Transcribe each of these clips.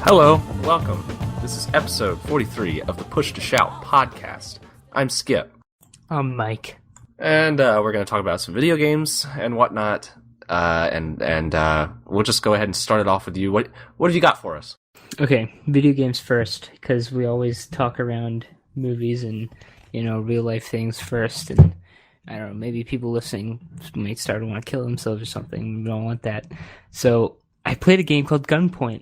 Hello, welcome. This is episode 43 of the Push to Shout podcast. I'm Skip. I'm Mike. And we're going to talk about some video games and whatnot. And we'll just go ahead and start it off with you. What have you got for us? Okay, video games first, because we always talk around movies and, real life things first. And I don't know, maybe people listening might start to want to kill themselves or something. We don't want that. So I played a game called Gunpoint.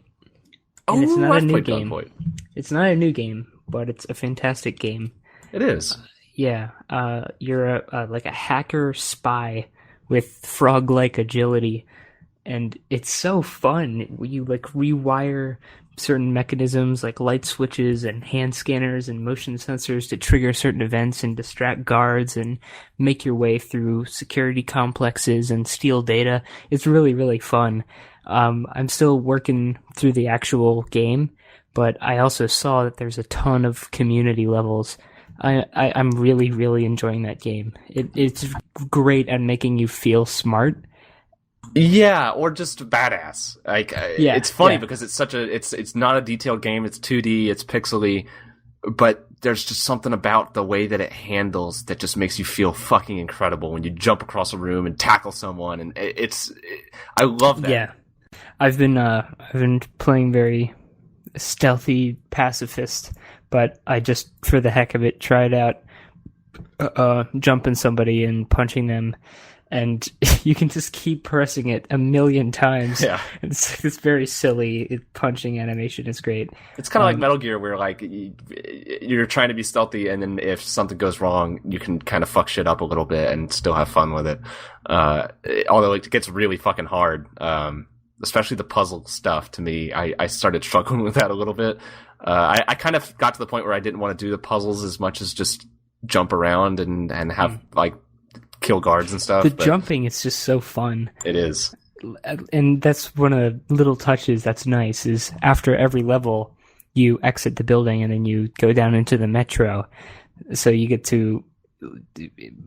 Oh, it's not I've a new played game. Gunpoint. It's not a new game, but it's a fantastic game. It is. Yeah, you're like a hacker spy with frog-like agility, and it's so fun. You rewire certain mechanisms like light switches and hand scanners and motion sensors to trigger certain events and distract guards and make your way through security complexes and steal data. It's really, really fun. I'm still working through the actual game, but I also saw that there's a ton of community levels. I'm really, really enjoying that game. It's great at making you feel smart. Yeah, or just badass. It's funny because it's not a detailed game. It's 2D, it's pixely, but there's just something about the way that it handles that just makes you feel fucking incredible when you jump across a room and tackle someone, and I love that. Yeah, I've been playing very stealthy pacifist, but I just, for the heck of it, tried out jumping somebody and punching them, and you can just keep pressing it a million times. Yeah, it's very silly. Punching animation is great. It's kind of like Metal Gear, where you're trying to be stealthy, and then if something goes wrong, you can kind of fuck shit up a little bit and still have fun with it. Although it gets really fucking hard, especially the puzzle stuff. To me, I started struggling with that a little bit. I kind of got to the point where I didn't want to do the puzzles as much as just jump around and have kill guards and stuff. The jumping is just so fun. It is. And that's one of the little touches that's nice, is after every level you exit the building and then you go down into the metro. So you get to,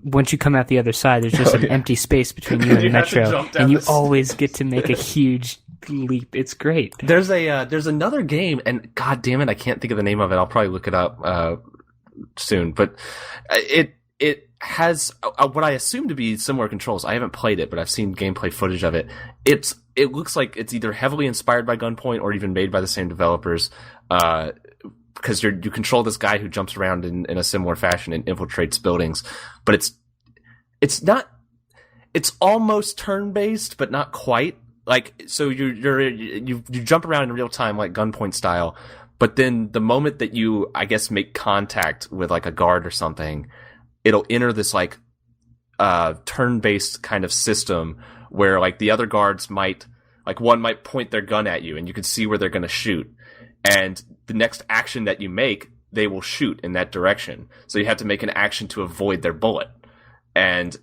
once you come out the other side, there's just an empty space between you and the metro, and you always get to make a huge leap. It's great. There's another game, and god damn it, I can't think of the name of it. I'll probably look it up soon, but it has what I assume to be similar controls. I haven't played it, but I've seen gameplay footage of it. It looks like it's either heavily inspired by Gunpoint or even made by the same developers, because you control this guy who jumps around in a similar fashion and infiltrates buildings. But it's almost turn-based, but not quite. So you jump around in real time like Gunpoint style, but then the moment that you, I guess, make contact with a guard or something, it'll enter this turn-based kind of system where the other guards one might point their gun at you and you can see where they're going to shoot, and the next action that you make, they will shoot in that direction. So you have to make an action to avoid their bullet, and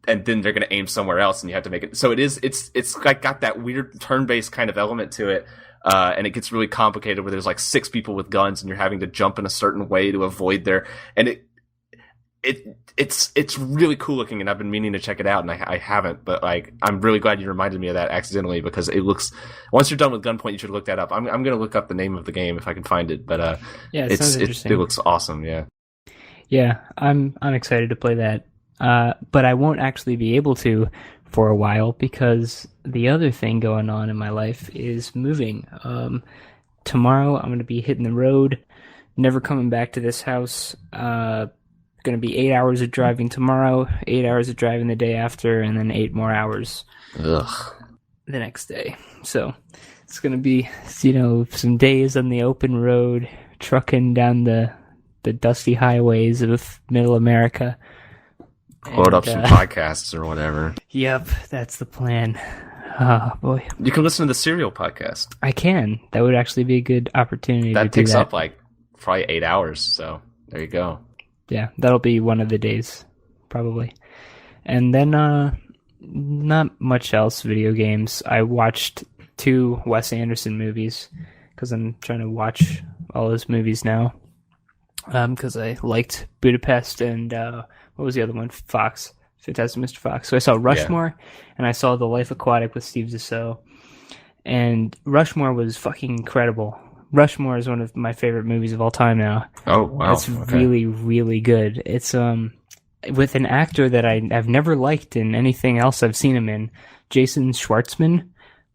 then they're going to aim somewhere else, and you have to make it. So it's got that weird turn-based kind of element to it. And it gets really complicated where there's 6 people with guns and you're having to jump in a certain way to avoid and it's really cool looking, and I've been meaning to check it out, and I haven't, but I'm really glad you reminded me of that accidentally, because it looks, once you're done with Gunpoint, you should look that up. I'm going to look up the name of the game if I can find it, but yeah, it sounds interesting. It looks awesome. Yeah, I'm excited to play that, but I won't actually be able to for a while, because the other thing going on in my life is moving. Tomorrow I'm going to be hitting the road, never coming back to this house. Going to be 8 hours of driving tomorrow, 8 hours of driving the day after, and then 8 more hours the next day. So it's going to be, some days on the open road, trucking down the dusty highways of middle America. Load up some podcasts or whatever. Yep, that's the plan. Oh, boy. You can listen to the Serial podcast. I can. That would actually be a good opportunity to do that. That takes up probably 8 hours, so there you go. Yeah, that'll be one of the days, probably. And then, not much else video games. I watched 2 Wes Anderson movies, because I'm trying to watch all his movies now. Because I liked Budapest and, what was the other one? Fox. Fantastic Mr. Fox. So I saw Rushmore, and I saw The Life Aquatic with Steve Zissou. And Rushmore was fucking incredible. Rushmore is one of my favorite movies of all time now. Oh wow, It's really, really good. It's with an actor that I've never liked in anything else I've seen him in, Jason Schwartzman,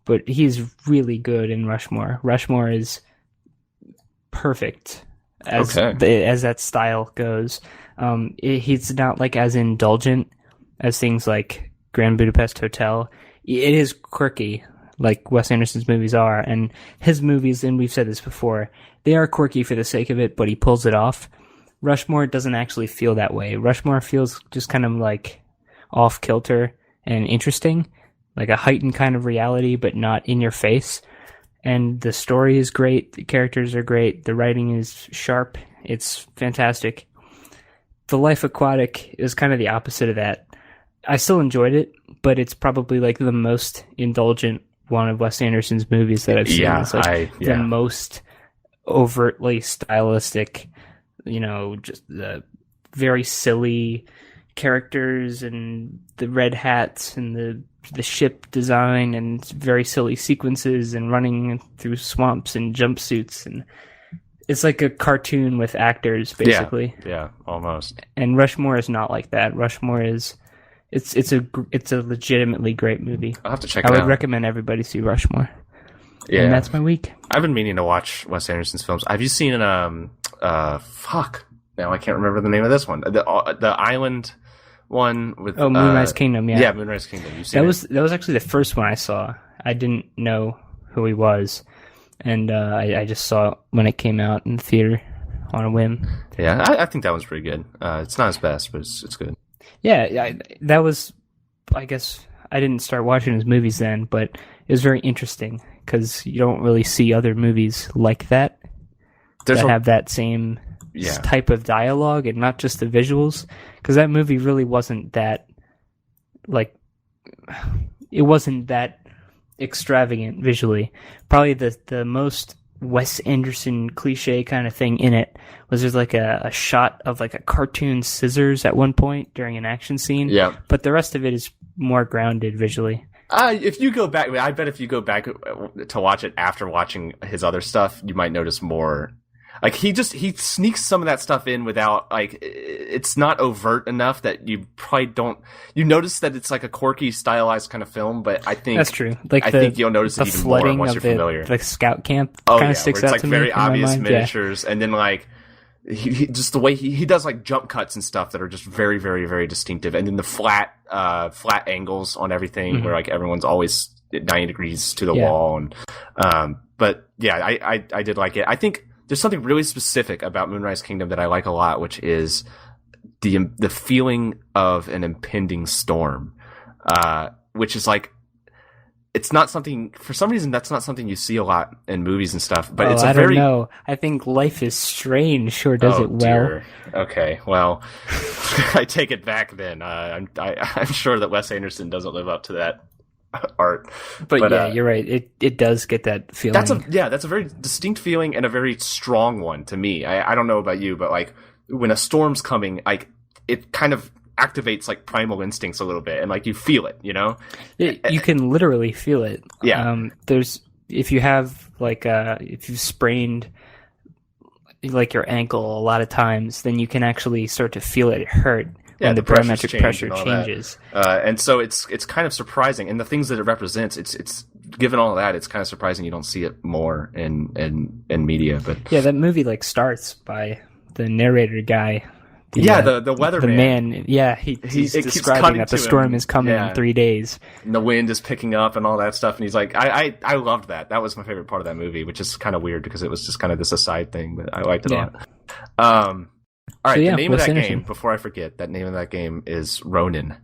but he's really good in Rushmore. Rushmore is perfect as that style goes. He's not like as indulgent as things like Grand Budapest Hotel. It is quirky, like Wes Anderson's movies are, and his movies, and we've said this before, they are quirky for the sake of it, but he pulls it off. Rushmore doesn't actually feel that way. Rushmore feels just kind of like off-kilter and interesting, like a heightened kind of reality, but not in your face. And the story is great, the characters are great, the writing is sharp, it's fantastic. The Life Aquatic is kind of the opposite of that. I still enjoyed it, but it's probably like the most indulgent one of Wes Anderson's movies that I've seen. Yeah, it's like the most overtly stylistic, just the very silly characters and the red hats and the ship design and very silly sequences and running through swamps and jumpsuits, and it's like a cartoon with actors basically. Yeah, almost. And Rushmore is not like that. Rushmore is it's a legitimately great movie. I'll have to check it out. I would recommend everybody see Rushmore. Yeah, and that's my week. I've been meaning to watch Wes Anderson's films. Have you seen fuck? Now I can't remember the name of this one. The island one with Moonrise Kingdom. Yeah, Moonrise Kingdom. You've seen that was actually the first one I saw. I didn't know who he was, and I just saw it when it came out in the theater on a whim. Yeah, I think that one's pretty good. It's not his best, but it's good. Yeah, that was. I guess I didn't start watching his movies then, but it was very interesting because you don't really see other movies like that have that same type of dialogue and not just the visuals. Because that movie really wasn't that, it wasn't that extravagant visually. Probably the most Wes Anderson cliche kind of thing in it was there's like a shot of like a cartoon scissors at one point during an action scene. Yeah. But the rest of it is more grounded visually. If you go back, I bet if you go back to watch it after watching his other stuff, you might notice more. Like he sneaks some of that stuff in without it's not overt enough that you probably don't. You notice that it's like a quirky, stylized kind of film, but I think that's true. Like I think you'll notice it even more once you're familiar. The scout camp kind of sticks out it's to like me. Very obvious miniatures, and then like. He just the way he does like jump cuts and stuff that are just very, very, very distinctive, and then the flat angles on everything where like everyone's always at 90 degrees to the wall, and but yeah, I did like it. I think there's something really specific about Moonrise Kingdom that I like a lot, which is the feeling of an impending storm, which is like. It's not something, for some reason, that's not something you see a lot in movies and stuff, but it's I don't know. I think Life is Strange sure does it well. Dear. Okay, well, I take it back then. I'm sure that Wes Anderson doesn't live up to that art. But yeah, you're right. It does get that feeling. That's a very distinct feeling and a very strong one to me. I don't know about you, but like when a storm's coming, like it kind of activates like primal instincts a little bit, and like you feel it, you can literally feel it. If you have if you've sprained like your ankle a lot of times, then you can actually start to feel it hurt when the barometric pressure changes. And so it's kind of surprising, and the things that it represents, it's given all of that, it's kind of surprising you don't see it more in media. But yeah, that movie starts by the narrator guy. The weatherman. The man, he's describing that the storm is coming in 3 days. And the wind is picking up and all that stuff. And he's like, I loved that. That was my favorite part of that movie, which is kind of weird because it was just kind of this aside thing, but I liked it a lot. All right, the name of that game, before I forget, that name of that game is Ronin.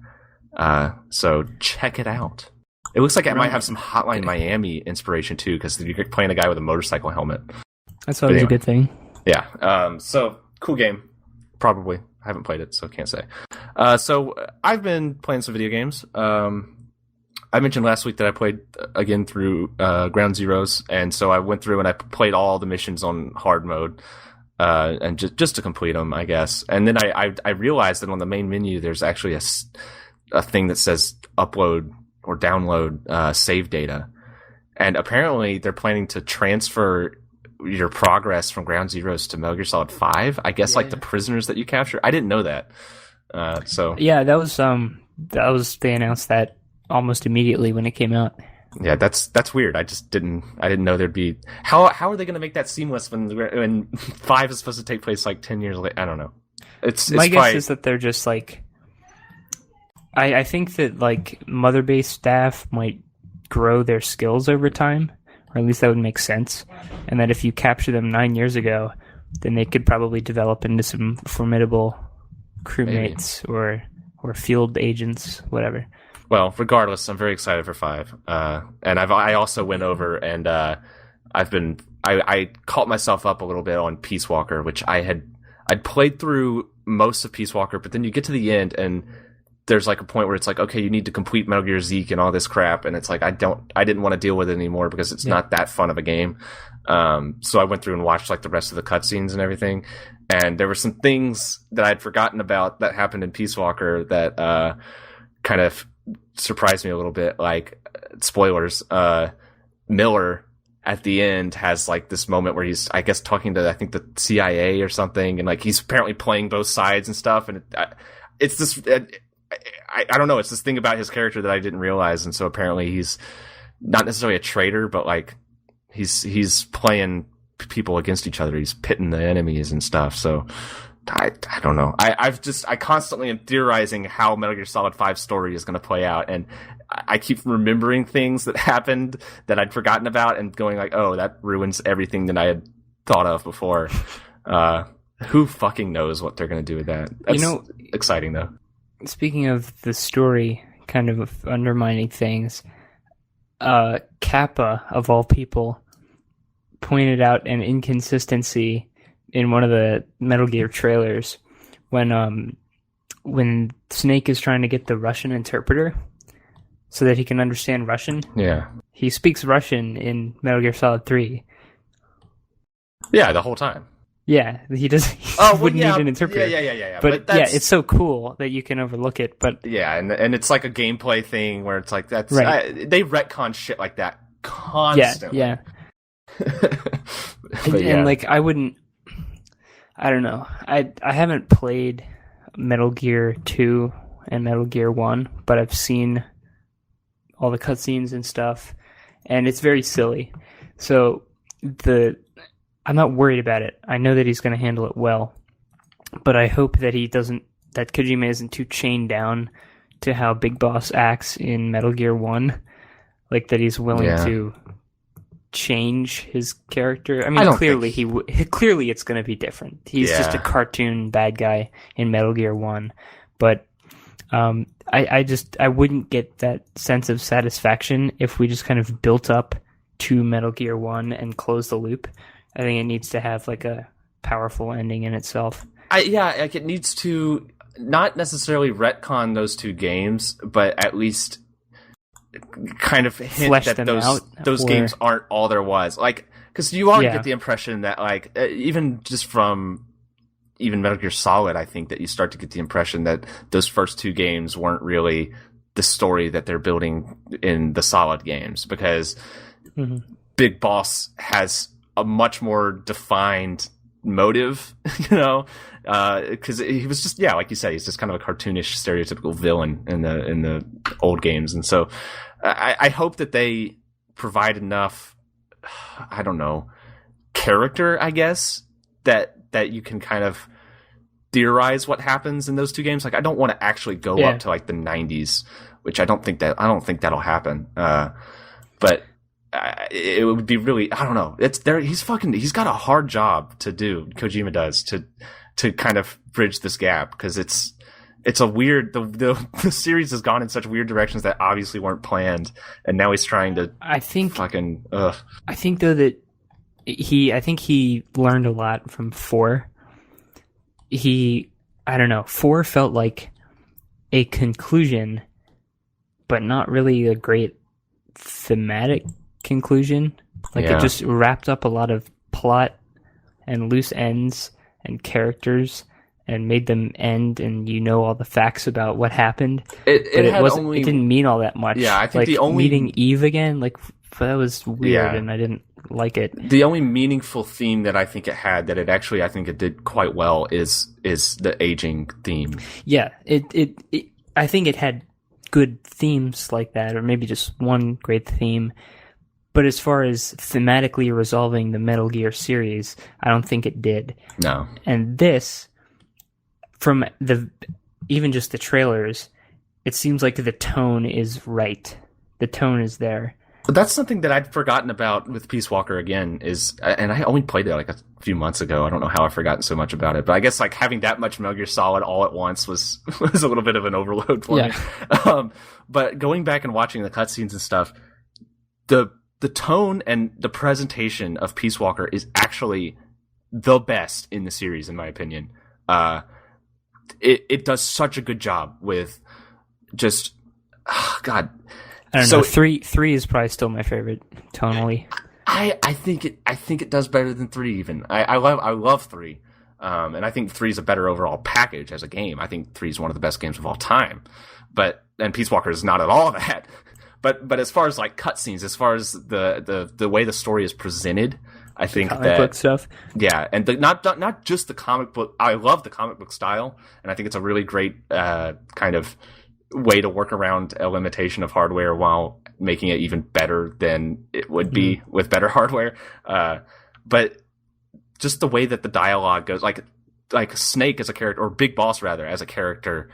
So check it out. It looks like it might have some Hotline Miami inspiration too, because you're playing a guy with a motorcycle helmet. That's always a good thing. Yeah. So cool game. Probably. I haven't played it, so can't say. So I've been playing some video games. I mentioned last week that I played again through Ground Zeroes, and so I went through and I played all the missions on hard mode, and just to complete them, I guess. And then I realized that on the main menu there's actually a thing that says upload or download save data, and apparently they're planning to transfer your progress from Ground Zeroes to Metal Gear Solid 5. I guess like the prisoners that you capture. I didn't know that. So yeah, that was they announced that almost immediately when it came out. Yeah, that's weird. I didn't know there'd be how are they going to make that seamless when 5 is supposed to take place like 10 years later? I don't know. It's my guess is that they're just like I think that like Mother Base staff might grow their skills over time, or at least that would make sense, and that if you capture them 9 years ago, then they could probably develop into some formidable crewmates or field agents, whatever. Well, regardless, I'm very excited for 5. And I also went over and I caught myself up a little bit on Peace Walker, which I'd played through most of Peace Walker, but then you get to the end and there's like a point where it's like, okay, you need to complete Metal Gear Zeke and all this crap, and it's like I didn't want to deal with it anymore because it's not that fun of a game. So I went through and watched like the rest of the cutscenes and everything, and there were some things that I'd forgotten about that happened in Peace Walker that kind of surprised me a little bit. Like, spoilers, Miller at the end has like this moment where he's, I guess, talking to, I think, the CIA or something, and like he's apparently playing both sides and stuff, and it's this I don't know, it's this thing about his character that I didn't realize, and so apparently he's not necessarily a traitor, but like he's playing people against each other, he's pitting the enemies and stuff. So I don't know. I constantly am theorizing how Metal Gear Solid 5 story is going to play out, and I keep remembering things that happened that I'd forgotten about and going like, oh, that ruins everything that I had thought of before. Who fucking knows what they're going to do with that? That's exciting though. Speaking of the story kind of undermining things, Kappa, of all people, pointed out an inconsistency in one of the Metal Gear trailers when Snake is trying to get the Russian interpreter so that he can understand Russian. Yeah. He speaks Russian in Metal Gear Solid 3. Yeah, the whole time. Yeah, he does. Wouldn't need an interpreter. Yeah. But yeah, it's so cool that you can overlook it. But yeah, and it's like a gameplay thing where it's like that's right. They retcon shit like that constantly. Yeah. And like I don't know. I haven't played Metal Gear 2 and Metal Gear 1, but I've seen all the cutscenes and stuff, and it's very silly. So I'm not worried about it. I know that he's going to handle it well, but I hope that that Kojima isn't too chained down to how Big Boss acts in Metal Gear 1, like that he's willing to change his character. I mean, clearly it's going to be different. He's just a cartoon bad guy in Metal Gear 1, but I wouldn't get that sense of satisfaction if we just kind of built up to Metal Gear 1 and closed the loop. I think it needs to have like a powerful ending in itself. Like it needs to not necessarily retcon those two games, but at least kind of hint flesh that them out, those games aren't all there was. Like, because you already get the impression that like even just from Metal Gear Solid, I think that you start to get the impression that those first two games weren't really the story that they're building in the Solid games, because Big Boss has a much more defined motive, because he was just, like you said, he's just kind of a cartoonish, stereotypical villain in the old games. And so I hope that they provide enough, I don't know, character, I guess, that you can kind of theorize what happens in those two games. Like, I don't want to actually go up to like the 90s, which I don't think that'll happen. But it would be really, I don't know. It's there. He's got a hard job to do. Kojima does to kind of bridge this gap, because it's a weird, the series has gone in such weird directions that obviously weren't planned, and now he's trying to. I think though that he learned a lot from 4. I don't know. 4 felt like a conclusion, but not really a great thematic conclusion. Like it just wrapped up a lot of plot and loose ends and characters and made them end, and you know all the facts about what happened. It It didn't mean all that much. Yeah, I think like, the only meeting Eve again, like that was weird, Yeah. and I didn't like it. The only meaningful theme that I think it had that I think it did quite well is the aging theme. Yeah, it I think it had good themes like that, or maybe just one great theme. But as far as thematically resolving the Metal Gear series, I don't think it did. No. And this, from even just the trailers, it seems like the tone is right. The tone is there. But that's something that I'd forgotten about with Peace Walker again and I only played it like a few months ago. I don't know how I've forgotten so much about it, but I guess like having that much Metal Gear Solid all at once was a little bit of an overload for me. But going back and watching the cutscenes and stuff, the tone and the presentation of Peace Walker is actually the best in the series, in my opinion. It does such a good job with just, God. I don't know. Three is probably still my favorite tonally. I think it does better than 3 even. I love 3. And I think 3 is a better overall package as a game. I think 3 is one of the best games of all time. And Peace Walker is not at all that. But as far as like cutscenes, as far as the way the story is presented, I think comic book stuff. Yeah, and not just the comic book. I love the comic book style, and I think it's a really great kind of way to work around a limitation of hardware while making it even better than it would be with better hardware. But just the way that the dialogue goes, like Snake as a character, or Big Boss rather, as a character,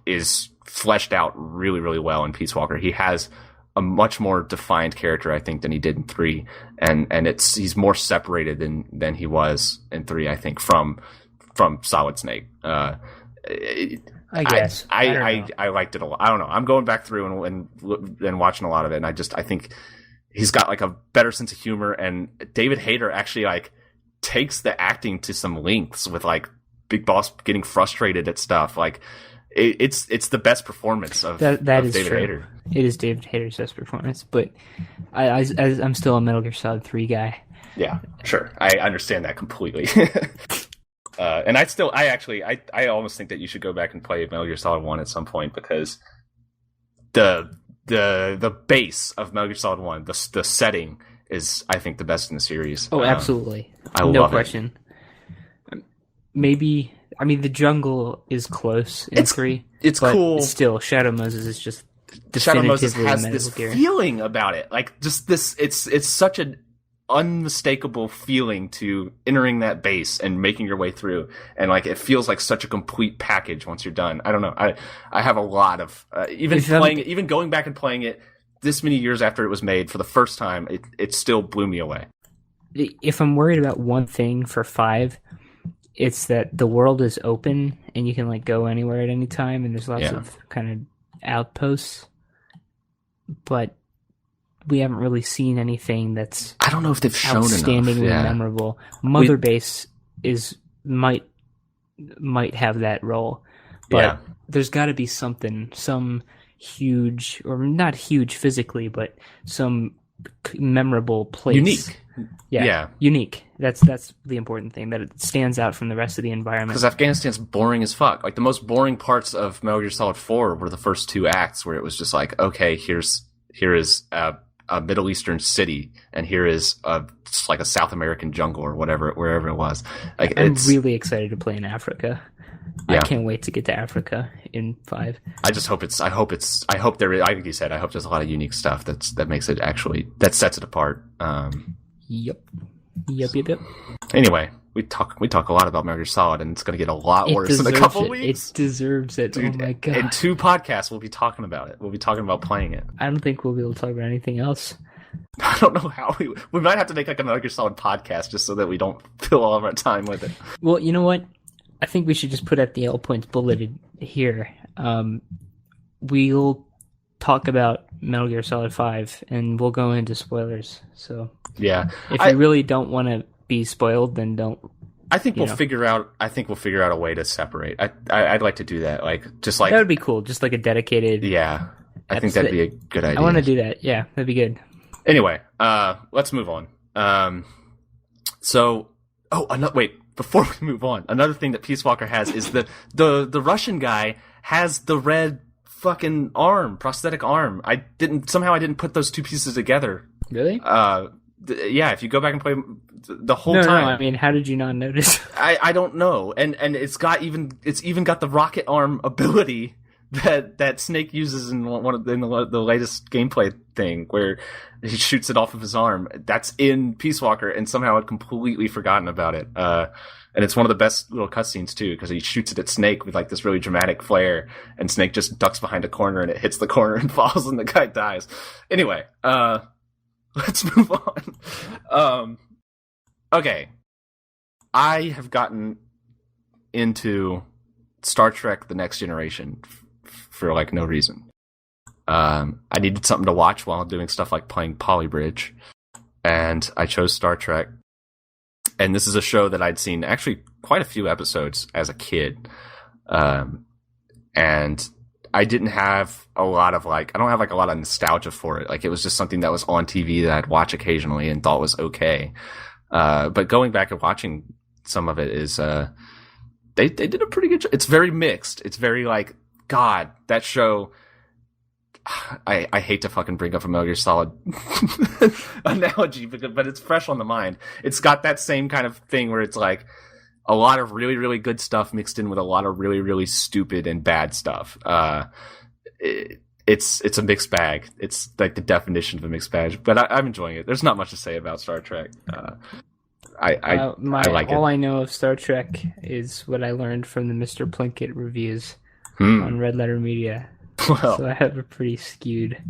is fleshed out really, really well in Peace Walker. He has a much more defined character, I think, than he did in 3, and he's more separated than he was in 3, I think, from Solid Snake. I guess I liked it a lot. I don't know. I'm going back through and watching a lot of it, and I think he's got like a better sense of humor. And David Hayter actually like takes the acting to some lengths with like Big Boss getting frustrated at stuff. Like it's the best performance of that is David true. Hayter. It is David Hayter's best performance, but I'm still a Metal Gear Solid 3 guy. Yeah, sure. I understand that completely. And I almost think that you should go back and play Metal Gear Solid 1 at some point, because the base of Metal Gear Solid 1, the setting is, I think, the best in the series. Oh, absolutely. I no love question. Maybe, I mean, the jungle is close in 3. It's but cool. Still, Shadow Moses is just Shadow Moses definitively has Metal this Gear. feeling about it. Like, just this, it's such an unmistakable feeling to entering that base and making your way through, and like it feels like such a complete package once you're done. I don't know. I have a lot of even going back and playing it this many years after it was made for the first time, it still blew me away. If I'm worried about one thing for 5, it's that the world is open and you can like go anywhere at any time, and there's lots of kind of outposts, but we haven't really seen anything that's, I don't know if they've shown outstandingly enough. memorable. Mother Base might have that role, but there's got to be some huge, or not huge physically, but some memorable place. Unique. Yeah, unique. That's the important thing, that it stands out from the rest of the environment. Because Afghanistan's boring as fuck. Like, the most boring parts of Metal Gear Solid 4 were the first 2 acts, where it was just like, okay, here is a Middle Eastern city, and here is like a South American jungle or wherever it was. Like, I'm really excited to play in Africa. Yeah. I can't wait to get to Africa in 5. I just hope I hope there is, like you said, I hope there's a lot of unique stuff that makes it actually, that sets it apart. Yep. Anyway, we talk a lot about Metal Gear Solid, and it's going to get a lot worse in a couple weeks. It deserves it. Dude, oh my god. in 2 podcasts, we'll be talking about it. We'll be talking about playing it. I don't think we'll be able to talk about anything else. I don't know how we might have to make like a Metal Gear Solid podcast just so that we don't fill all of our time with it. Well, you know what? I think we should just put at the L points bulleted here. We'll talk about Metal Gear Solid 5, and we'll go into spoilers. So yeah, if you really don't want to be spoiled, then don't. I think we'll figure out a way to separate. I'd like to do that. Like, just like, that would be cool. Just like a dedicated. Yeah, I think that'd be a good idea. I want to do that. Yeah, that'd be good. Anyway, let's move on. before we move on, another thing that Peace Walker has is the Russian guy has the red fucking prosthetic arm. I didn't put those two pieces together. Really? Yeah, if you go back and play the whole time. No, I mean, how did you not notice? I don't know. And it's even got the rocket arm ability that Snake uses in the latest gameplay thing where he shoots it off of his arm. That's in Peace Walker, and somehow I'd completely forgotten about it. And it's one of the best little cutscenes too, because he shoots it at Snake with like this really dramatic flare, and Snake just ducks behind a corner and it hits the corner and falls and the guy dies. Anyway, let's move on. Okay. I have gotten into Star Trek The Next Generation for like no reason. I needed something to watch while doing stuff like playing Polybridge, and I chose Star Trek. And this is a show that I'd seen actually quite a few episodes as a kid. And I didn't have a lot of I don't have like a lot of nostalgia for it. Like it was just something that was on TV that I'd watch occasionally and thought was okay. But going back and watching some of it is, they did a pretty good job. It's very mixed. It's very like, God, that show, I hate to fucking bring up a Metal Gear Solid analogy, but it's fresh on the mind. It's got that same kind of thing where it's like a lot of really, really good stuff mixed in with a lot of really, really stupid and bad stuff. It's a mixed bag. It's like the definition of a mixed bag, but I'm enjoying it. There's not much to say about Star Trek. I like it. All I know of Star Trek is what I learned from the Mr. Plinkett reviews on Red Letter Media. Well, so I have a pretty skewed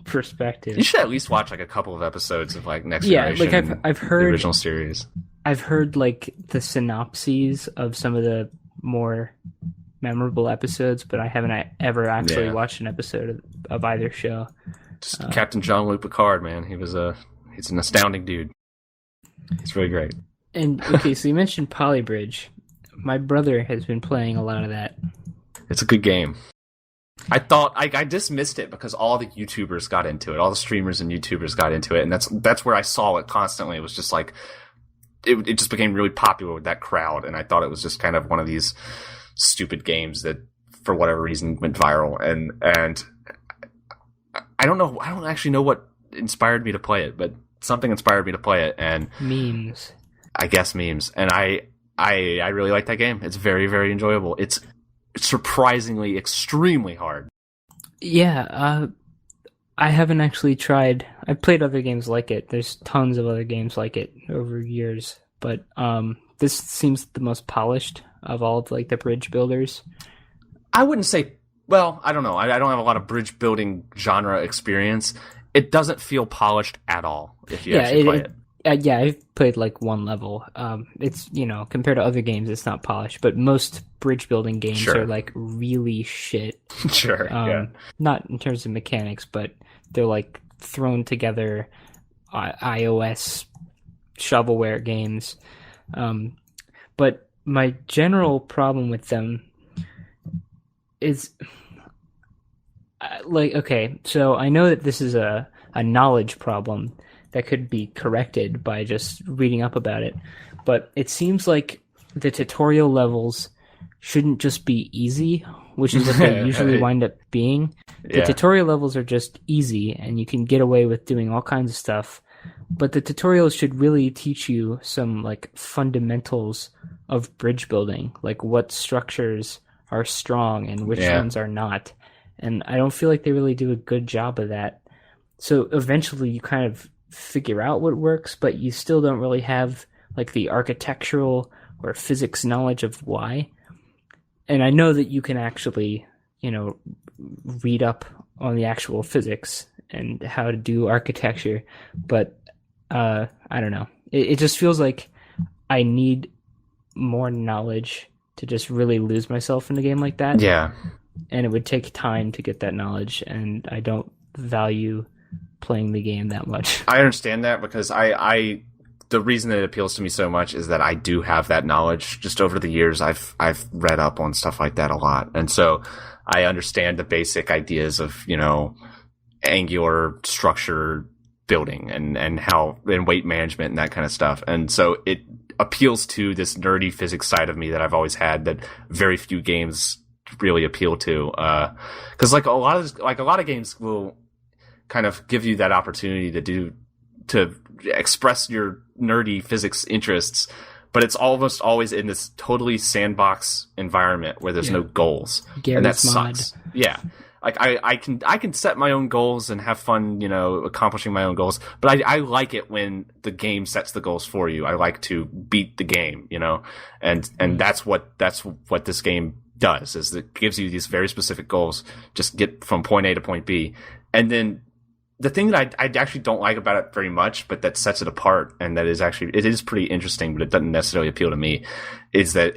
perspective. You should at least watch like a couple of episodes of like Next Generation. Yeah, like I've heard the original series. I've heard like the synopses of some of the more memorable episodes, but I haven't ever actually watched an episode of either show. Just Captain Jean-Luc Picard, man, he's an astounding dude. It's really great. And okay, so you mentioned Polybridge. My brother has been playing a lot of that. It's a good game. I thought I dismissed it because all the YouTubers got into it, all the streamers and YouTubers got into it, and that's where I saw it constantly. It was just like it just became really popular with that crowd, and I thought it was just kind of one of these stupid games that for whatever reason went viral, and I don't actually know what inspired me to play it, but something inspired me to play it, and memes. I guess memes, and I really like that game. It's very, very enjoyable. It's surprisingly extremely hard. Yeah, I haven't actually tried. I've played other games like it. There's tons of other games like it over years, but this seems the most polished of all of like the bridge builders. I wouldn't say. Well, I don't know. I don't have a lot of bridge building genre experience. It doesn't feel polished at all if you actually play it. Yeah, I've played like one level. It's, compared to other games, it's not polished, but most bridge building games are like really shit. Sure, yeah. Not in terms of mechanics, but they're like thrown together iOS shovelware games. But my general problem with them is okay, so I know that this is a knowledge problem that could be corrected by just reading up about it, but it seems like the tutorial levels shouldn't just be easy, which is what they usually wind up being. The tutorial levels are just easy, and you can get away with doing all kinds of stuff, but the tutorials should really teach you some like fundamentals of bridge building, like what structures are strong and which ones are not. And I don't feel like they really do a good job of that. So eventually you kind of figure out what works, but you still don't really have like the architectural or physics knowledge of why. And I know that you can actually, read up on the actual physics and how to do architecture, but I don't know. It just feels like I need more knowledge to just really lose myself in a game like that. Yeah. And it would take time to get that knowledge, and I don't value playing the game that much. I understand that because the reason that it appeals to me so much is that I do have that knowledge. Just over the years, I've read up on stuff like that a lot, and so I understand the basic ideas of angular structure building and how and weight management and that kind of stuff. And so appeals to this nerdy physics side of me that I've always had that very few games really appeal to. Because like a lot of games will kind of give you that opportunity to express your nerdy physics interests, but it's almost always in this totally sandbox environment where there's no goals. Garry's and that Mod. sucks. Yeah. Like I can set my own goals and have fun, accomplishing my own goals. But I like it when the game sets the goals for you. I like to beat the game, and that's what this game does, is it gives you these very specific goals. Just get from point A to point B. And then the thing that I actually don't like about it very much, but that sets it apart, and that is actually, it is pretty interesting, but it doesn't necessarily appeal to me, is that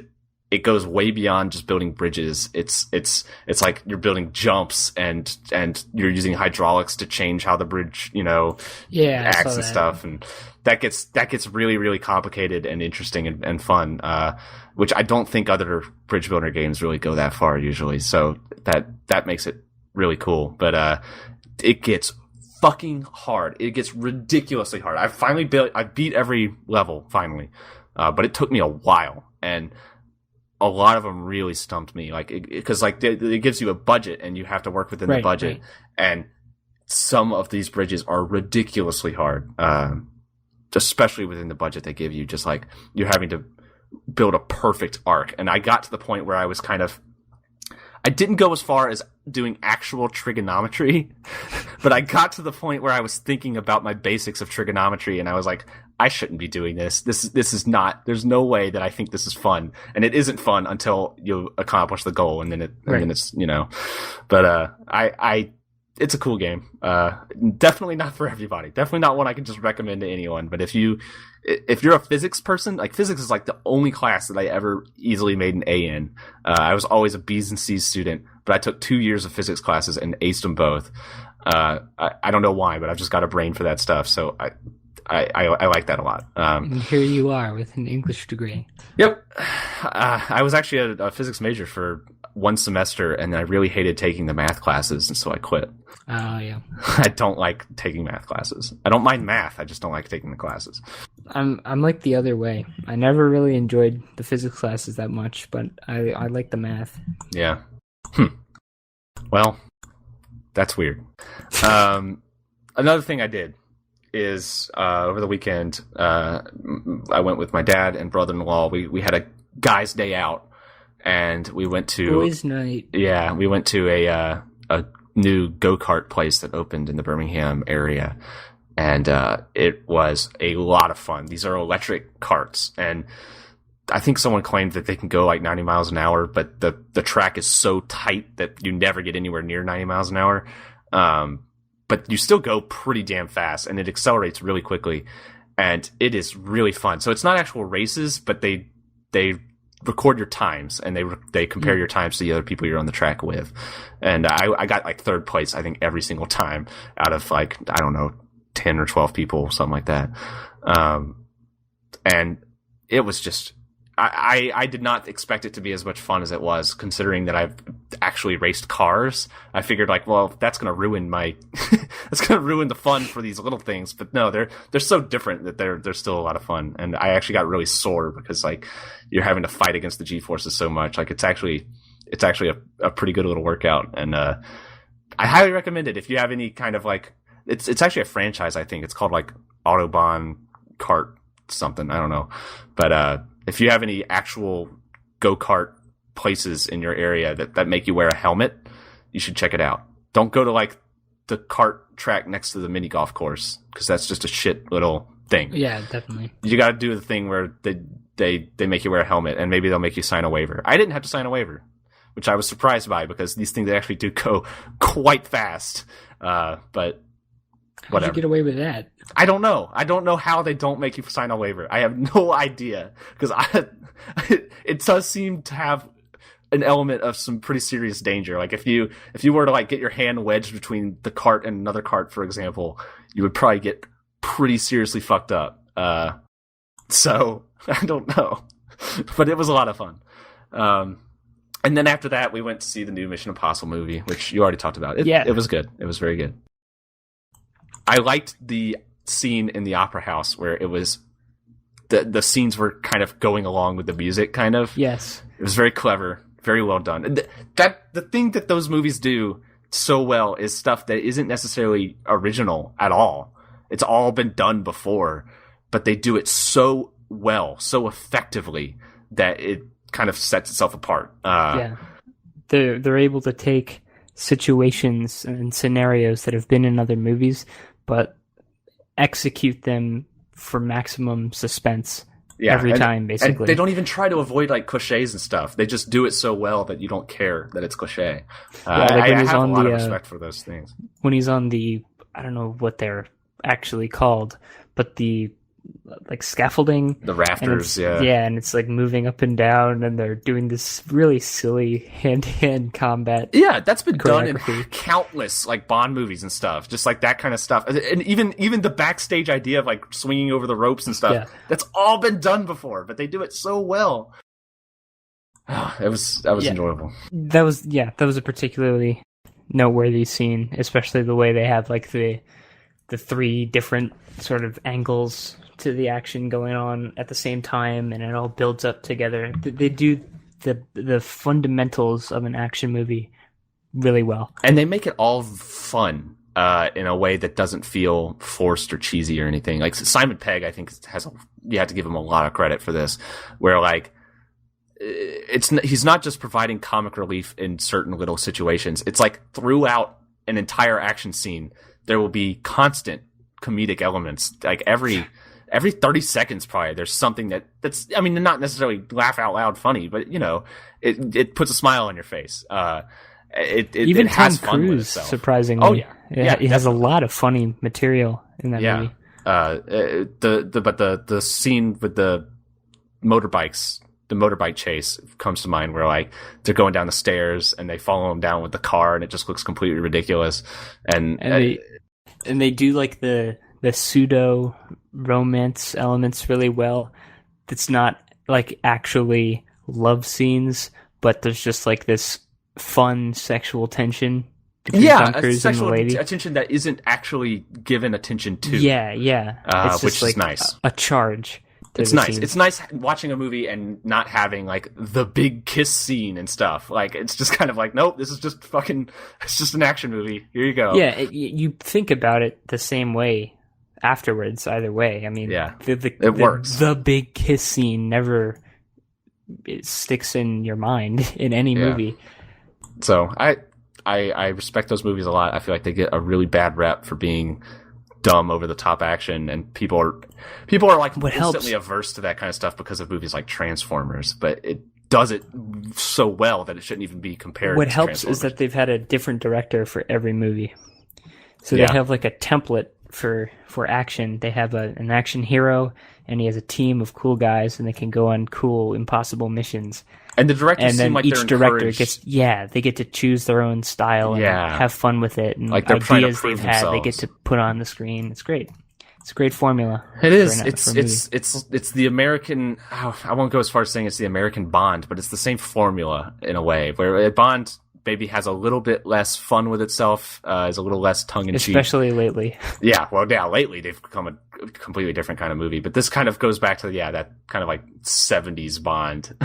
it goes way beyond just building bridges. It's like you're building jumps and you're using hydraulics to change how the bridge, acts and stuff. And that gets really, really complicated and interesting and fun, which I don't think other bridge builder games really go that far usually. So that makes it really cool. But, it gets fucking hard. It gets ridiculously hard. I beat every level finally. But it took me a while, and a lot of them really stumped me, because it gives you a budget and you have to work within the budget. Right. And some of these bridges are ridiculously hard, especially within the budget they give you. Just like you're having to build a perfect arc. And I got to the point where I didn't go as far as doing actual trigonometry, but I got to the point where I was thinking about my basics of trigonometry, and I was like, I shouldn't be doing this. This is not, there's no way that I think this is fun. And it isn't fun until you accomplish the goal, and then it's, but, it's a cool game. Definitely not for everybody. Definitely not one I can just recommend to anyone. But if you're a physics person, like physics is like the only class that I ever easily made an A in. I was always a B's and C's student, but I took 2 years of physics classes and aced them both. I don't know why, but I've just got a brain for that stuff. So I like that a lot. And here you are with an English degree. Yep. I was actually a physics major for one semester, and I really hated taking the math classes, and so I quit. Oh, yeah. I don't like taking math classes. I don't mind math. I just don't like taking the classes. I'm like the other way. I never really enjoyed the physics classes that much, but I like the math. Yeah. Well, that's weird. Another thing I did is over the weekend, I went with my dad and brother-in-law. We had a guy's day out, and we went to boys' night. Yeah, we went to a new go-kart place that opened in the Birmingham area, and it was a lot of fun. These are electric carts, and I think someone claimed that they can go like 90 miles an hour, but the track is so tight that you never get anywhere near 90 miles an hour. But you still go pretty damn fast, and it accelerates really quickly, and it is really fun. So it's not actual races, but they record your times, and they compare your times to the other people you're on the track with. And I got like third place, I think, every single time out of like, I don't know, 10 or 12 people, something like that. And it was just, I did not expect it to be as much fun as it was, considering that I've actually raced cars. I figured like, well, that's going to ruin that's going to ruin the fun for these little things. But no, they're so different that they're still a lot of fun. And I actually got really sore because like you're having to fight against the G-forces so much. Like it's actually a pretty good little workout. And, I highly recommend it if you have any kind of like, it's actually a franchise. I think it's called like Autobahn Kart something. I don't know. But, if you have any actual go-kart places in your area that make you wear a helmet, you should check it out. Don't go to like the kart track next to the mini golf course, because that's just a shit little thing. Yeah, definitely. You got to do the thing where they make you wear a helmet, and maybe they'll make you sign a waiver. I didn't have to sign a waiver, which I was surprised by, because these things actually do go quite fast. But how'd you get away with that? I don't know. I don't know how they don't make you sign a waiver. I have no idea, because it does seem to have an element of some pretty serious danger. Like if you were to like get your hand wedged between the cart and another cart, for example, you would probably get pretty seriously fucked up. So I don't know, but it was a lot of fun. And then after that, we went to see the new Mission Impossible movie, which you already talked about. It was good. It was very good. I liked the scene in the opera house where it was the scenes were kind of going along with the music, kind of. Yes. It was very clever, very well done. The thing that those movies do so well is stuff that isn't necessarily original at all. It's all been done before, but they do it so well, so effectively that it kind of sets itself apart. Yeah. They're able to take situations and scenarios that have been in other movies, but execute them for maximum suspense every time, basically. And they don't even try to avoid like cliches and stuff. They just do it so well that you don't care that it's cliche. I have a lot of respect for those things. When he's on the, I don't know what they're actually called, but the like scaffolding, the rafters, and it's like moving up and down, and they're doing this really silly hand-to-hand combat. Yeah, that's been done in countless like Bond movies and stuff, just like that kind of stuff. And even the backstage idea of like swinging over the ropes and stuff, that's all been done before, but they do it so well. That was enjoyable. That was a particularly noteworthy scene, especially the way they have like the three different sort of angles to the action going on at the same time, and it all builds up together. They do the fundamentals of an action movie really well, and they make it all fun in a way that doesn't feel forced or cheesy or anything. Like Simon Pegg, I think you have to give him a lot of credit for this, where like he's not just providing comic relief in certain little situations. It's like throughout an entire action scene, there will be constant comedic elements. Like every 30 seconds, probably there's something that's, I mean, not necessarily laugh out loud funny, but you know, it puts a smile on your face. Even it has Tom fun with Cruise, itself. Surprisingly. Oh yeah. He has a lot of funny material in that movie. The scene with the motorbikes, the motorbike chase comes to mind, where like they're going down the stairs and they follow him down with the car, and it just looks completely ridiculous. And they do like the pseudo romance elements really well. It's not like actually love scenes, but there's just like this fun sexual tension between Tom Cruise and the lady. Attention that isn't actually given attention to. Yeah. It's which just like is nice. A charge. It's nice. It's nice watching a movie and not having like the big kiss scene and stuff. Like it's just kind of like, nope, this is just it's just an action movie. Here you go. Yeah, you think about it the same way afterwards. Either way, I mean, it works. The big kiss scene never sticks in your mind in any movie. So I respect those movies a lot. I feel like they get a really bad rep for being dumb, over the top action, and people are like instantly averse to that kind of stuff because of movies like Transformers, but it does it so well that it shouldn't even be compared. What helps is that they've had a different director for every movie, so they have like a template for action. They have an action hero, and he has a team of cool guys, and they can go on cool, impossible missions. And the directors seem like each director they get to choose their own style and have fun with it, and like they're ideas they've had, they get to put on the screen. It's great. It's a great formula. It is. It's the American. I won't go as far as saying it's the American Bond, but it's the same formula in a way, where Bond maybe has a little bit less fun with itself, is a little less tongue-in-cheek. Especially lately. Lately they've become a completely different kind of movie. But this kind of goes back to, that kind of like 70s Bond,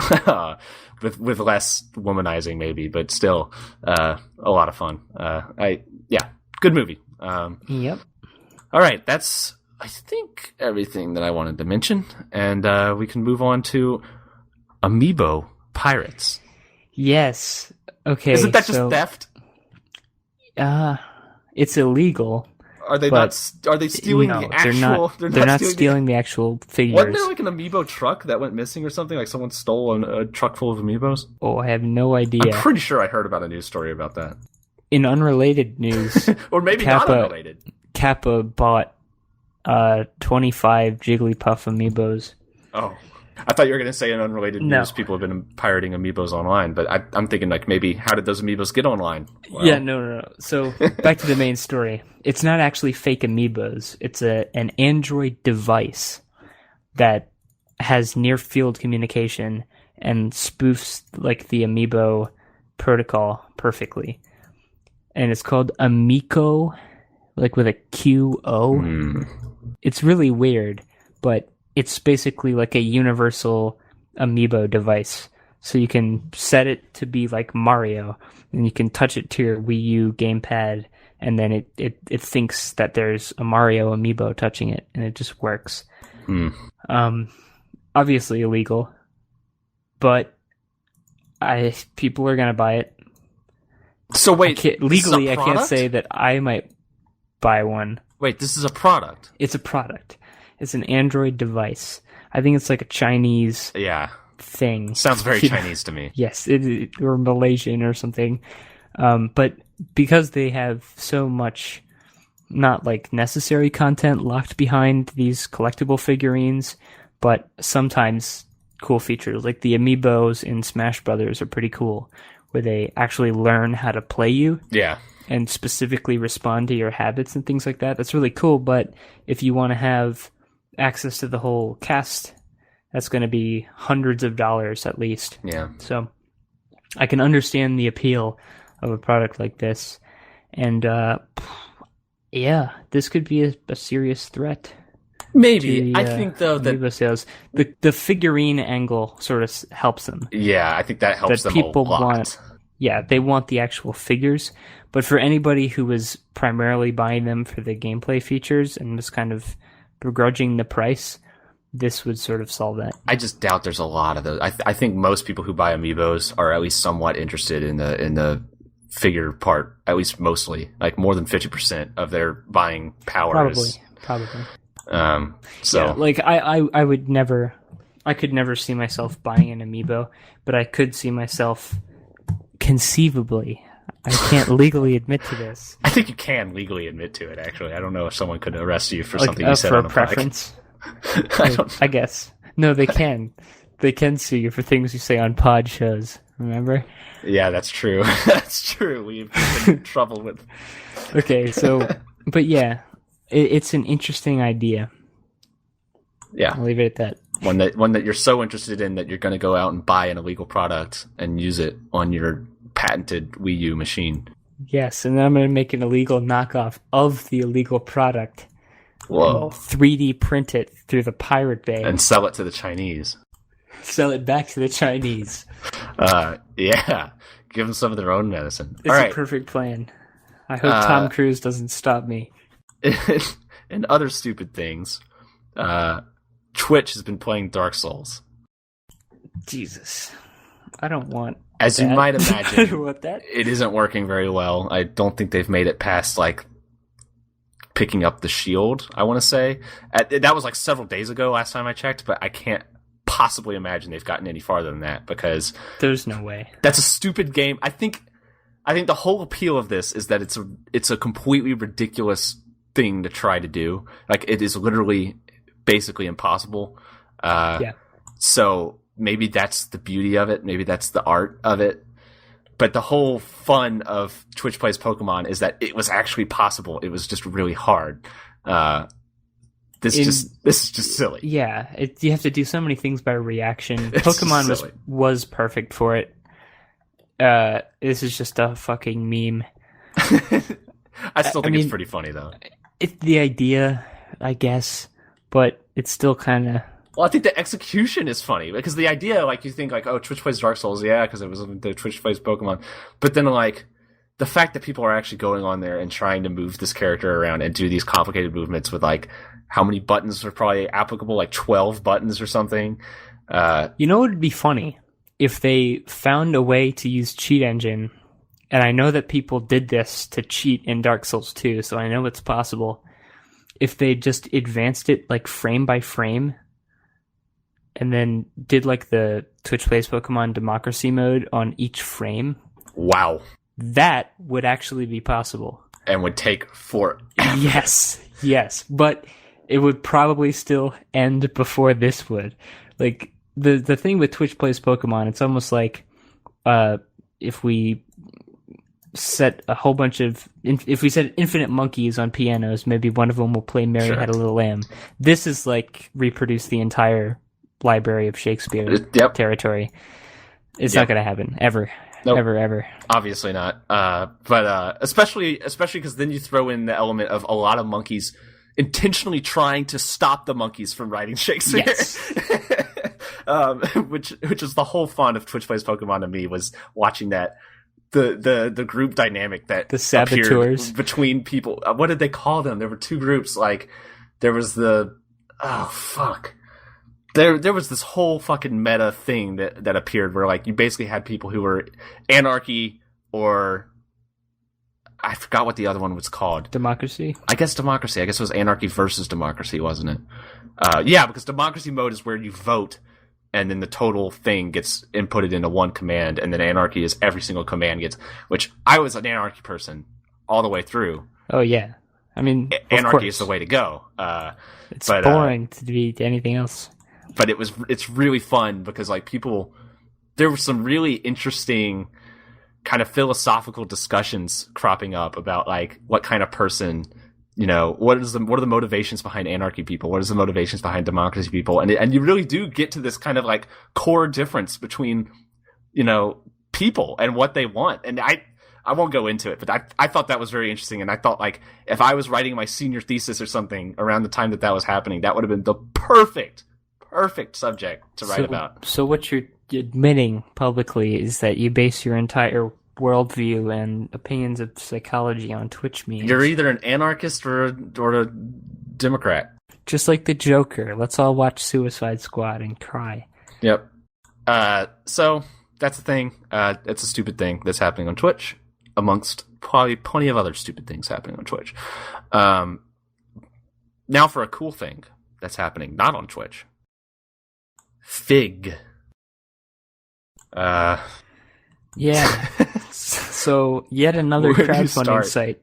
with less womanizing maybe, but still a lot of fun. Good movie. Yep. All right, that's, I think, everything that I wanted to mention. And we can move on to Amiibo Pirates. Yes. Okay. Isn't that just theft? It's illegal. Are they not? Are they stealing the actual? They're not stealing the actual figures. Wasn't there like an Amiibo truck that went missing or something? Like someone stole a truck full of Amiibos? Oh, I have no idea. I'm pretty sure I heard about a news story about that. In unrelated news, or maybe not unrelated, Kappa bought 25 Jigglypuff Amiibos. Oh. I thought you were going to say in unrelated news, people have been pirating Amiibos online, but I'm thinking like maybe how did those Amiibos get online? Well, yeah, no. So back to the main story. It's not actually fake Amiibos. It's an Android device that has near field communication and spoofs like the Amiibo protocol perfectly. And it's called Amico, like with a QO. It's really weird, but it's basically like a universal amiibo device. So you can set it to be like Mario, and you can touch it to your Wii U gamepad, and then it thinks that there's a Mario amiibo touching it, and it just works. Obviously illegal, but people are gonna buy it. So wait, legally, I can't say that I might buy one. Wait, this is a product? It's a product. It's an Android device. I think it's like a Chinese thing. Sounds very Chinese to me. Yes, or Malaysian or something. But because they have so much not like necessary content locked behind these collectible figurines, but sometimes cool features, like the amiibos in Smash Brothers are pretty cool, where they actually learn how to play you. Yeah. And specifically respond to your habits and things like that. That's really cool, but if you want to have access to the whole cast, that's going to be hundreds of dollars at least. Yeah. So I can understand the appeal of a product like this. And this could be a serious threat. Maybe. I think, though, that Amiibo sales. The figurine angle sort of helps them. Yeah, I think that helps them people a lot. They want the actual figures. But for anybody who was primarily buying them for the gameplay features and was kind of begrudging the price, this would sort of solve that. I just doubt there's a lot of those. I think most people who buy amiibos are at least somewhat interested in the figure part, at least mostly. Like more than 50% of their buying power is... Probably. Like I would never, I could never see myself buying an amiibo, but I could see myself conceivably. I can't legally admit to this. I think you can legally admit to it, actually. I don't know if someone could arrest you for something you said for on a preference. I guess. No, they can. They can sue you for things you say on pod shows, remember? Yeah, that's true. That's true. We've been in trouble with... Okay, so... But yeah, it's an interesting idea. Yeah. I'll leave it at that. One that you're so interested in that you're going to go out and buy an illegal product and use it on your patented Wii U machine. Yes, and then I'm going to make an illegal knockoff of the illegal product. Whoa. 3D print it through the Pirate Bay. And sell it to the Chinese. Sell it back to the Chinese. Yeah. Give them some of their own medicine. It's a perfect plan. I hope Tom Cruise doesn't stop me. And other stupid things. Twitch has been playing Dark Souls. Jesus. I don't want As that. You might imagine, I don't want that. It isn't working very well. I don't think they've made it past, like, picking up the shield, I want to say. That was, like, several days ago last time I checked, but I can't possibly imagine they've gotten any farther than that, because... There's no way. That's a stupid game. I think the whole appeal of this is that it's a completely ridiculous thing to try to do. Like, it is literally basically impossible. So maybe that's the beauty of it. Maybe that's the art of it. But the whole fun of Twitch Plays Pokemon is that it was actually possible. It was just really hard. This is just silly. Yeah, you have to do so many things by reaction. Pokemon was perfect for it. This is just a fucking meme. I still think it's pretty funny, though. It's the idea, I guess, but it's still kind of... Well, I think the execution is funny, because the idea, like, you think, like, oh, Twitch plays Dark Souls, yeah, because it was the Twitch plays Pokemon. But then, like, the fact that people are actually going on there and trying to move this character around and do these complicated movements with, like, how many buttons are probably applicable? Like, 12 buttons or something? You know what would be funny? If they found a way to use Cheat Engine, and I know that people did this to cheat in Dark Souls 2, so I know it's possible. If they just advanced it, like, frame by frame, and then did, like, the Twitch Plays Pokemon Democracy mode on each frame. Wow. That would actually be possible. And would take forever. Yes. But it would probably still end before this would. Like, the thing with Twitch Plays Pokemon, it's almost like if we set a whole bunch of... If we set infinite monkeys on pianos, maybe one of them will play Mary Had a Little Lamb. This is like reproduce the entire... library of Shakespeare territory. It's not going to happen ever. Nope. Ever. Obviously not. But especially because then you throw in the element of a lot of monkeys intentionally trying to stop the monkeys from writing Shakespeare. Yes. Which is the whole fun of Twitch Plays Pokemon to me, was watching that the group dynamic that the saboteurs between people. What did they call them? There were two groups. Like there was there was this whole fucking meta thing that appeared where like you basically had people who were anarchy, or I forgot what the other one was called. Democracy? I guess democracy. I guess it was anarchy versus democracy, wasn't it? Yeah, because democracy mode is where you vote and then the total thing gets inputted into one command, and then anarchy is every single command gets, which I was an anarchy person all the way through. Oh, yeah. I mean, anarchy is the way to go. It's boring to be anything else. But it's really fun because like there were some really interesting kind of philosophical discussions cropping up about like what kind of person, what are the motivations behind anarchy people? What is the motivations behind democracy people? And you really do get to this kind of like core difference between, people and what they want. And I won't go into it, but I thought that was very interesting. And I thought like if I was writing my senior thesis or something around the time that was happening, that would have been the perfect subject to write about. So what you're admitting publicly is that you base your entire worldview and opinions of psychology on Twitch memes. You're either an anarchist or a Democrat. Just like the Joker. Let's all watch Suicide Squad and cry. Yep. So that's the thing. It's a stupid thing that's happening on Twitch, amongst probably plenty of other stupid things happening on Twitch. Now for a cool thing that's happening not on Twitch. Fig. Yeah. So yet another crowdfunding site.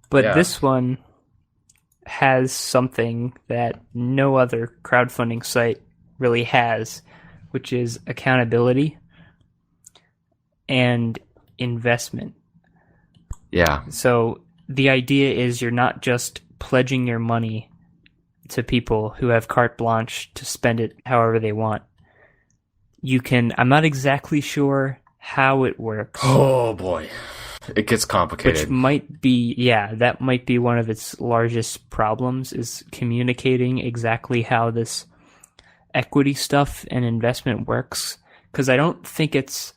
But this one has something that no other crowdfunding site really has, which is accountability and investment. Yeah. So the idea is you're not just pledging your money to people who have carte blanche to spend it however they want. I'm not exactly sure how it works. Oh boy. It gets complicated. Which might be, that might be one of its largest problems, is communicating exactly how this equity stuff and investment works. Because I don't think it's,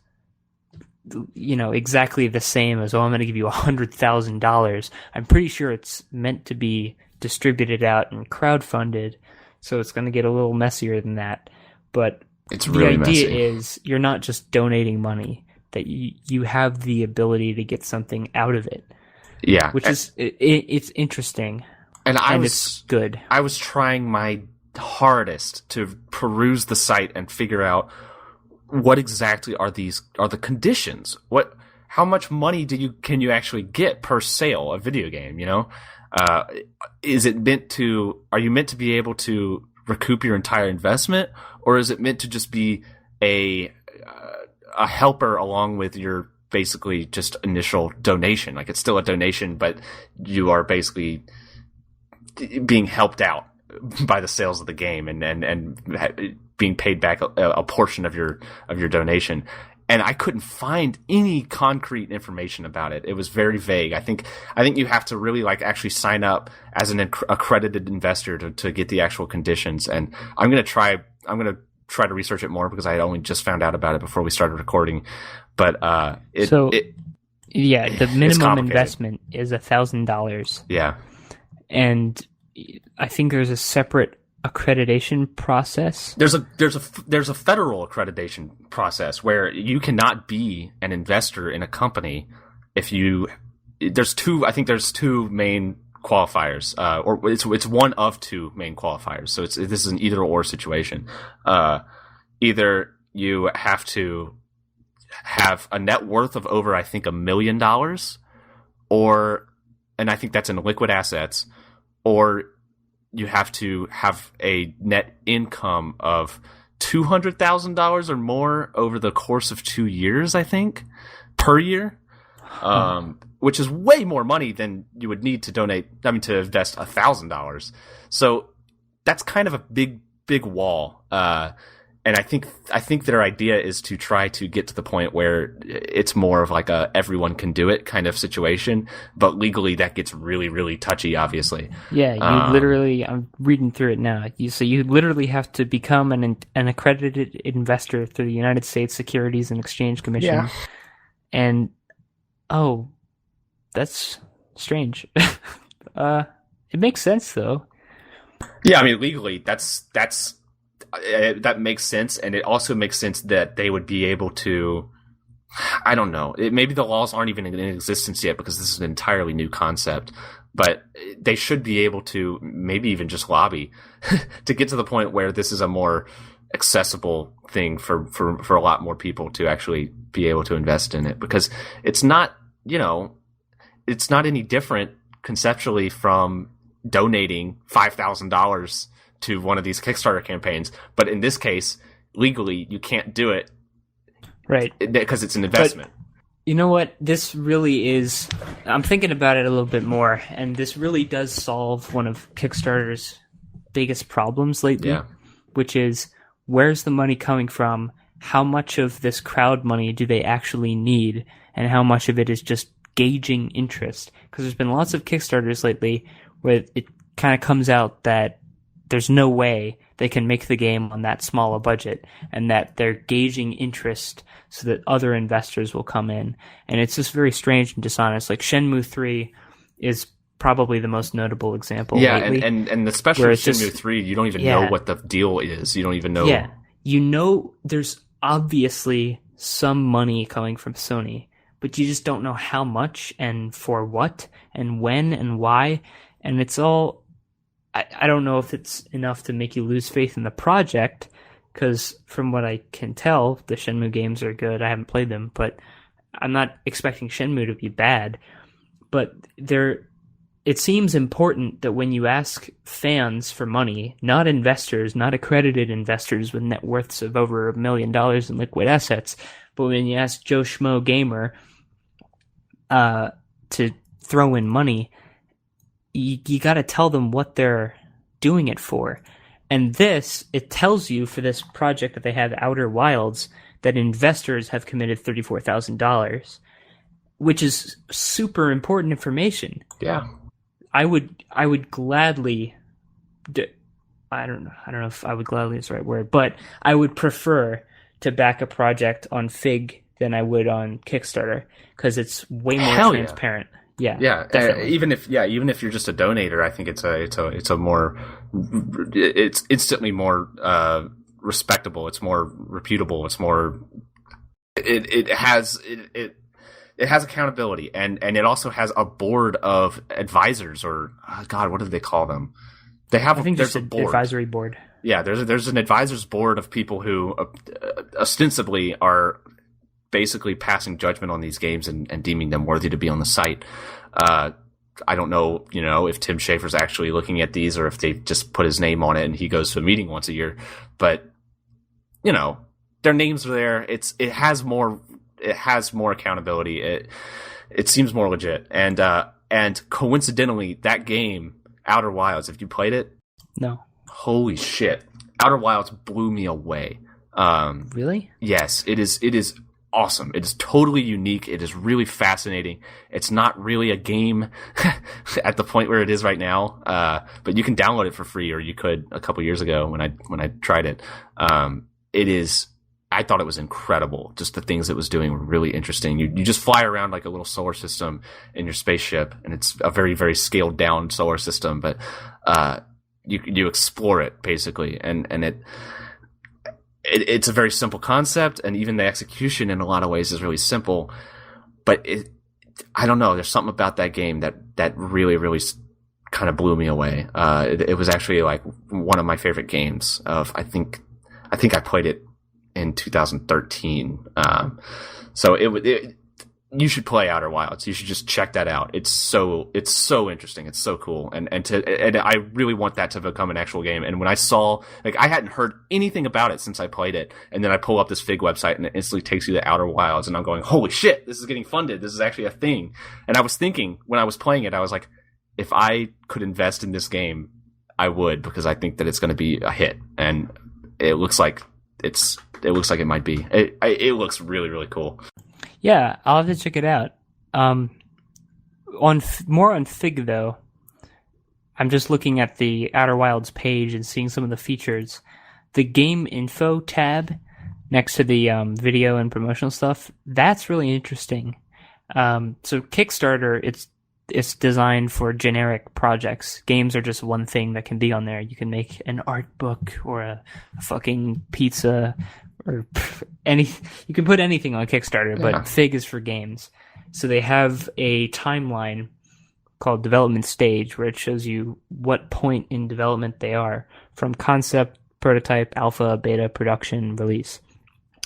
exactly the same as, I'm going to give you $100,000. I'm pretty sure it's meant to be distributed out and crowdfunded, so it's going to get a little messier than that. But it's really the idea messy. is you're not just donating money, that you have the ability to get something out of it. Yeah. Which is, it's interesting. And it's good. I was trying my hardest to peruse the site and figure out what exactly are the conditions. How much money can you actually get per sale of video game, are you meant to be able to recoup your entire investment, or is it meant to just be a helper along with your basically just initial donation? Like it's still a donation, but you are basically being helped out by the sales of the game and being paid back a portion of your donation. And I couldn't find any concrete information about it. It was very vague. I think you have to really like actually sign up as an accredited investor to get the actual conditions. And I'm gonna try to research it more because I only just found out about it before we started recording. But the minimum investment is $1,000. Yeah, and I think there's a separate accreditation process. There's a federal accreditation process where you cannot be an investor in a company if there's two main qualifiers, or it's one of two main qualifiers. So this is an either or situation. Either you have to have a net worth of over, I think, $1 million, and I think that's in liquid assets, or you have to have a net income of $200,000 or more over the course of 2 years, I think, per year, which is way more money than you would need to invest $1,000. So that's kind of a big wall. And I think their idea is to try to get to the point where it's more of like a everyone can do it kind of situation, but legally that gets really, really touchy, obviously. Yeah, you literally, I'm reading through it now. So you literally have to become an accredited investor through the United States Securities and Exchange Commission. Yeah. And, oh, that's strange. It makes sense, though. Yeah, I mean, legally, that makes sense, and it also makes sense that they would be able to. I don't know. Maybe the laws aren't even in existence yet because this is an entirely new concept, but they should be able to maybe even just lobby to get to the point where this is a more accessible thing for a lot more people to actually be able to invest in it, because it's not, it's not any different conceptually from donating $5,000 to one of these Kickstarter campaigns, but in this case, legally, you can't do it, right? Because it's an investment. But you know what? This really is. I'm thinking about it a little bit more, and this really does solve one of Kickstarter's biggest problems lately, which is where's the money coming from? How much of this crowd money do they actually need, and how much of it is just gauging interest? Because there's been lots of Kickstarters lately where it kind of comes out that there's no way they can make the game on that small a budget, and that they're gauging interest so that other investors will come in. And it's just very strange and dishonest. Like Shenmue 3 is probably the most notable example. Yeah, lately, and especially with Shenmue 3, you don't even know what the deal is. You don't even know. Yeah, there's obviously some money coming from Sony, but you just don't know how much and for what and when and why. And it's all, I don't know if it's enough to make you lose faith in the project, because from what I can tell, the Shenmue games are good. I haven't played them, but I'm not expecting Shenmue to be bad. But it seems important that when you ask fans for money, not investors, not accredited investors with net worths of over $1 million in liquid assets, but when you ask Joe Schmo Gamer to throw in money, you got to tell them what they're doing it for. And it tells you for this project that they have, Outer Wilds, that investors have committed $34,000, which is super important information. Yeah. I would gladly I don't know if I would gladly is the right word, but I would prefer to back a project on Fig than I would on Kickstarter, because it's way more transparent. Yeah, even if you're just a donator, I think it's instantly more respectable. It's more reputable. It's more. It has accountability, and it also has a board of advisors, or what do they call them? There's a board. Advisory board. Yeah, there's an advisors board of people who ostensibly are basically passing judgment on these games and deeming them worthy to be on the site. I don't know, if Tim Schafer's actually looking at these or if they just put his name on it and he goes to a meeting once a year. But, their names are there. It has more accountability. It seems more legit. And coincidentally, that game, Outer Wilds, have you played it? No. Holy shit. Outer Wilds blew me away. Really? Yes, it is awesome. It is totally unique. It is really fascinating. It's not really a game at the point where it is right now, but you can download it for free, or you could a couple years ago when I tried it. I thought it was incredible. Just the things it was doing were really interesting. You just fly around like a little solar system in your spaceship, and it's a very, very scaled down solar system, but you explore it basically, and it's a very simple concept, and even the execution in a lot of ways is really simple. But I don't know. There's something about that game that really, really kind of blew me away. It was actually like one of my favorite games. I think I played it in 2013. So you should play Outer Wilds. You should just check that out. It's so interesting. It's so cool. And I really want that to become an actual game. And when I saw, I hadn't heard anything about it since I played it. And then I pull up this Fig website and it instantly takes you to Outer Wilds. And I'm going, holy shit, this is getting funded. This is actually a thing. And I was thinking when I was playing it, I was like, if I could invest in this game, I would, because I think that it's going to be a hit. And it looks like it looks like it might be. It looks really, really cool. Yeah, I'll have to check it out. More on Fig though, I'm just looking at the Outer Wilds page and seeing some of the features. The game info tab next to the video and promotional stuff, that's really interesting. So Kickstarter, it's designed for generic projects. Games are just one thing that can be on there. You can make an art book or a fucking pizza or you can put anything on Kickstarter, but Fig is for games. So they have a timeline called development stage where it shows you what point in development they are, from concept, prototype, alpha, beta, production, release.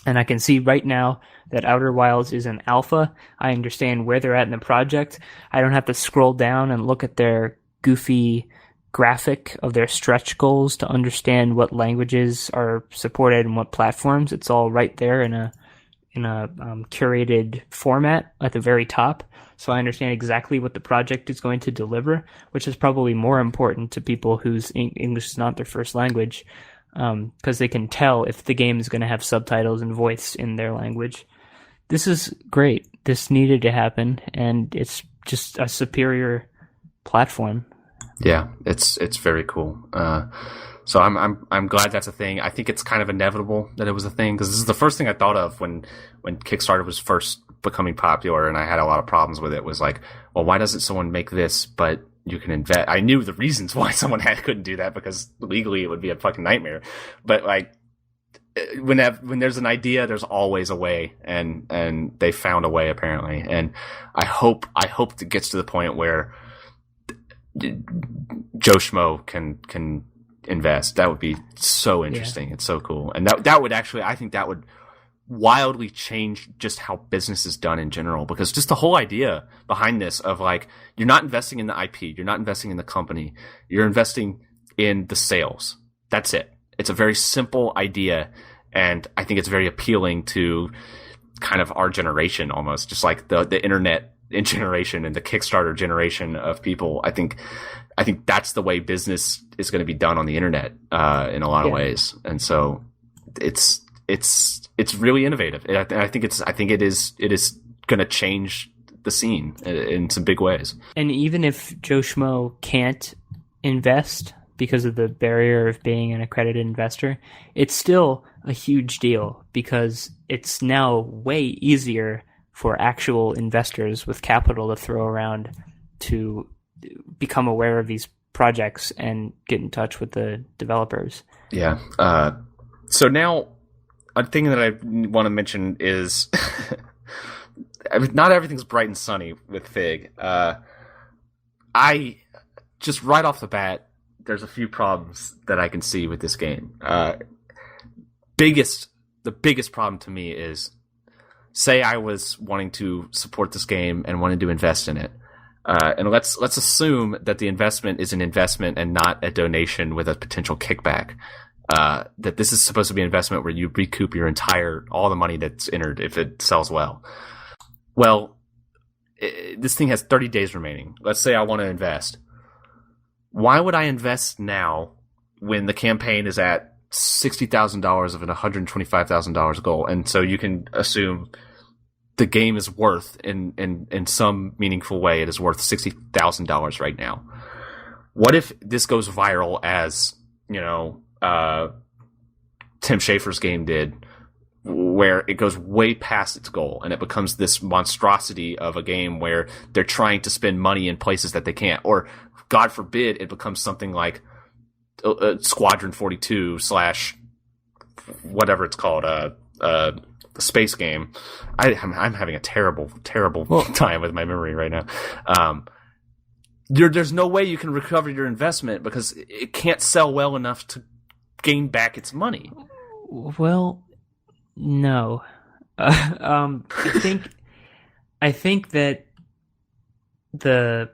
And I can see right now that Outer Wilds is an alpha. I understand where they're at in the project. I don't have to scroll down and look at their goofy graphic of their stretch goals to understand what languages are supported and what platforms. It's all right there in a curated format at the very top. So I understand exactly what the project is going to deliver, which is probably more important to people whose English is not their first language, because they can tell if the game is going to have subtitles and voice in their language. This is great. This needed to happen, and it's just a superior platform. Yeah, it's very cool. So I'm glad that's a thing. I think it's kind of inevitable that it was a thing, because this is the first thing I thought of when Kickstarter was first becoming popular, and I had a lot of problems with it. Was like, well, why doesn't someone make this? But you can invest. I knew the reasons why someone couldn't do that, because legally it would be a fucking nightmare. But like, when there's an idea, there's always a way, and they found a way apparently. And I hope it gets to the point where Joe Schmo can invest. That would be so interesting. Yeah. It's so cool. And that would actually, I think that would wildly change just how business is done in general, because just the whole idea behind this of like, you're not investing in the IP, you're not investing in the company, you're investing in the sales. That's it. It's a very simple idea, and I think it's very appealing to kind of our generation, almost just like the internet generation and the Kickstarter generation of people. I think that's the way business is going to be done on the internet in a lot of ways, and so it's really innovative. I think it is going to change the scene in some big ways. And even if Joe Schmo can't invest because of the barrier of being an accredited investor, it's still a huge deal, because it's now way easier for actual investors with capital to throw around to become aware of these projects and get in touch with the developers. Yeah. So now, a thing that I want to mention is not everything's bright and sunny with Fig. I just right off the bat, there's a few problems that I can see with this game. The biggest problem to me is, say I was wanting to support this game and wanted to invest in it. And let's assume that the investment is an investment and not a donation with a potential kickback. That this is supposed to be an investment where you recoup all the money that's entered if it sells well. Well, this thing has 30 days remaining. Let's say I want to invest. Why would I invest now when the campaign is at $60,000 of an $125,000 goal? And so you can assume the game is worth, in some meaningful way, it is worth $60,000 right now. What if this goes viral as, Tim Schafer's game did, where it goes way past its goal and it becomes this monstrosity of a game where they're trying to spend money in places that they can't, or God forbid it becomes something like Squadron 42 / whatever it's called, a space game. I'm having a terrible time with my memory right now. There's no way you can recover your investment because it can't sell well enough to gain back its money. Well, no. I think that the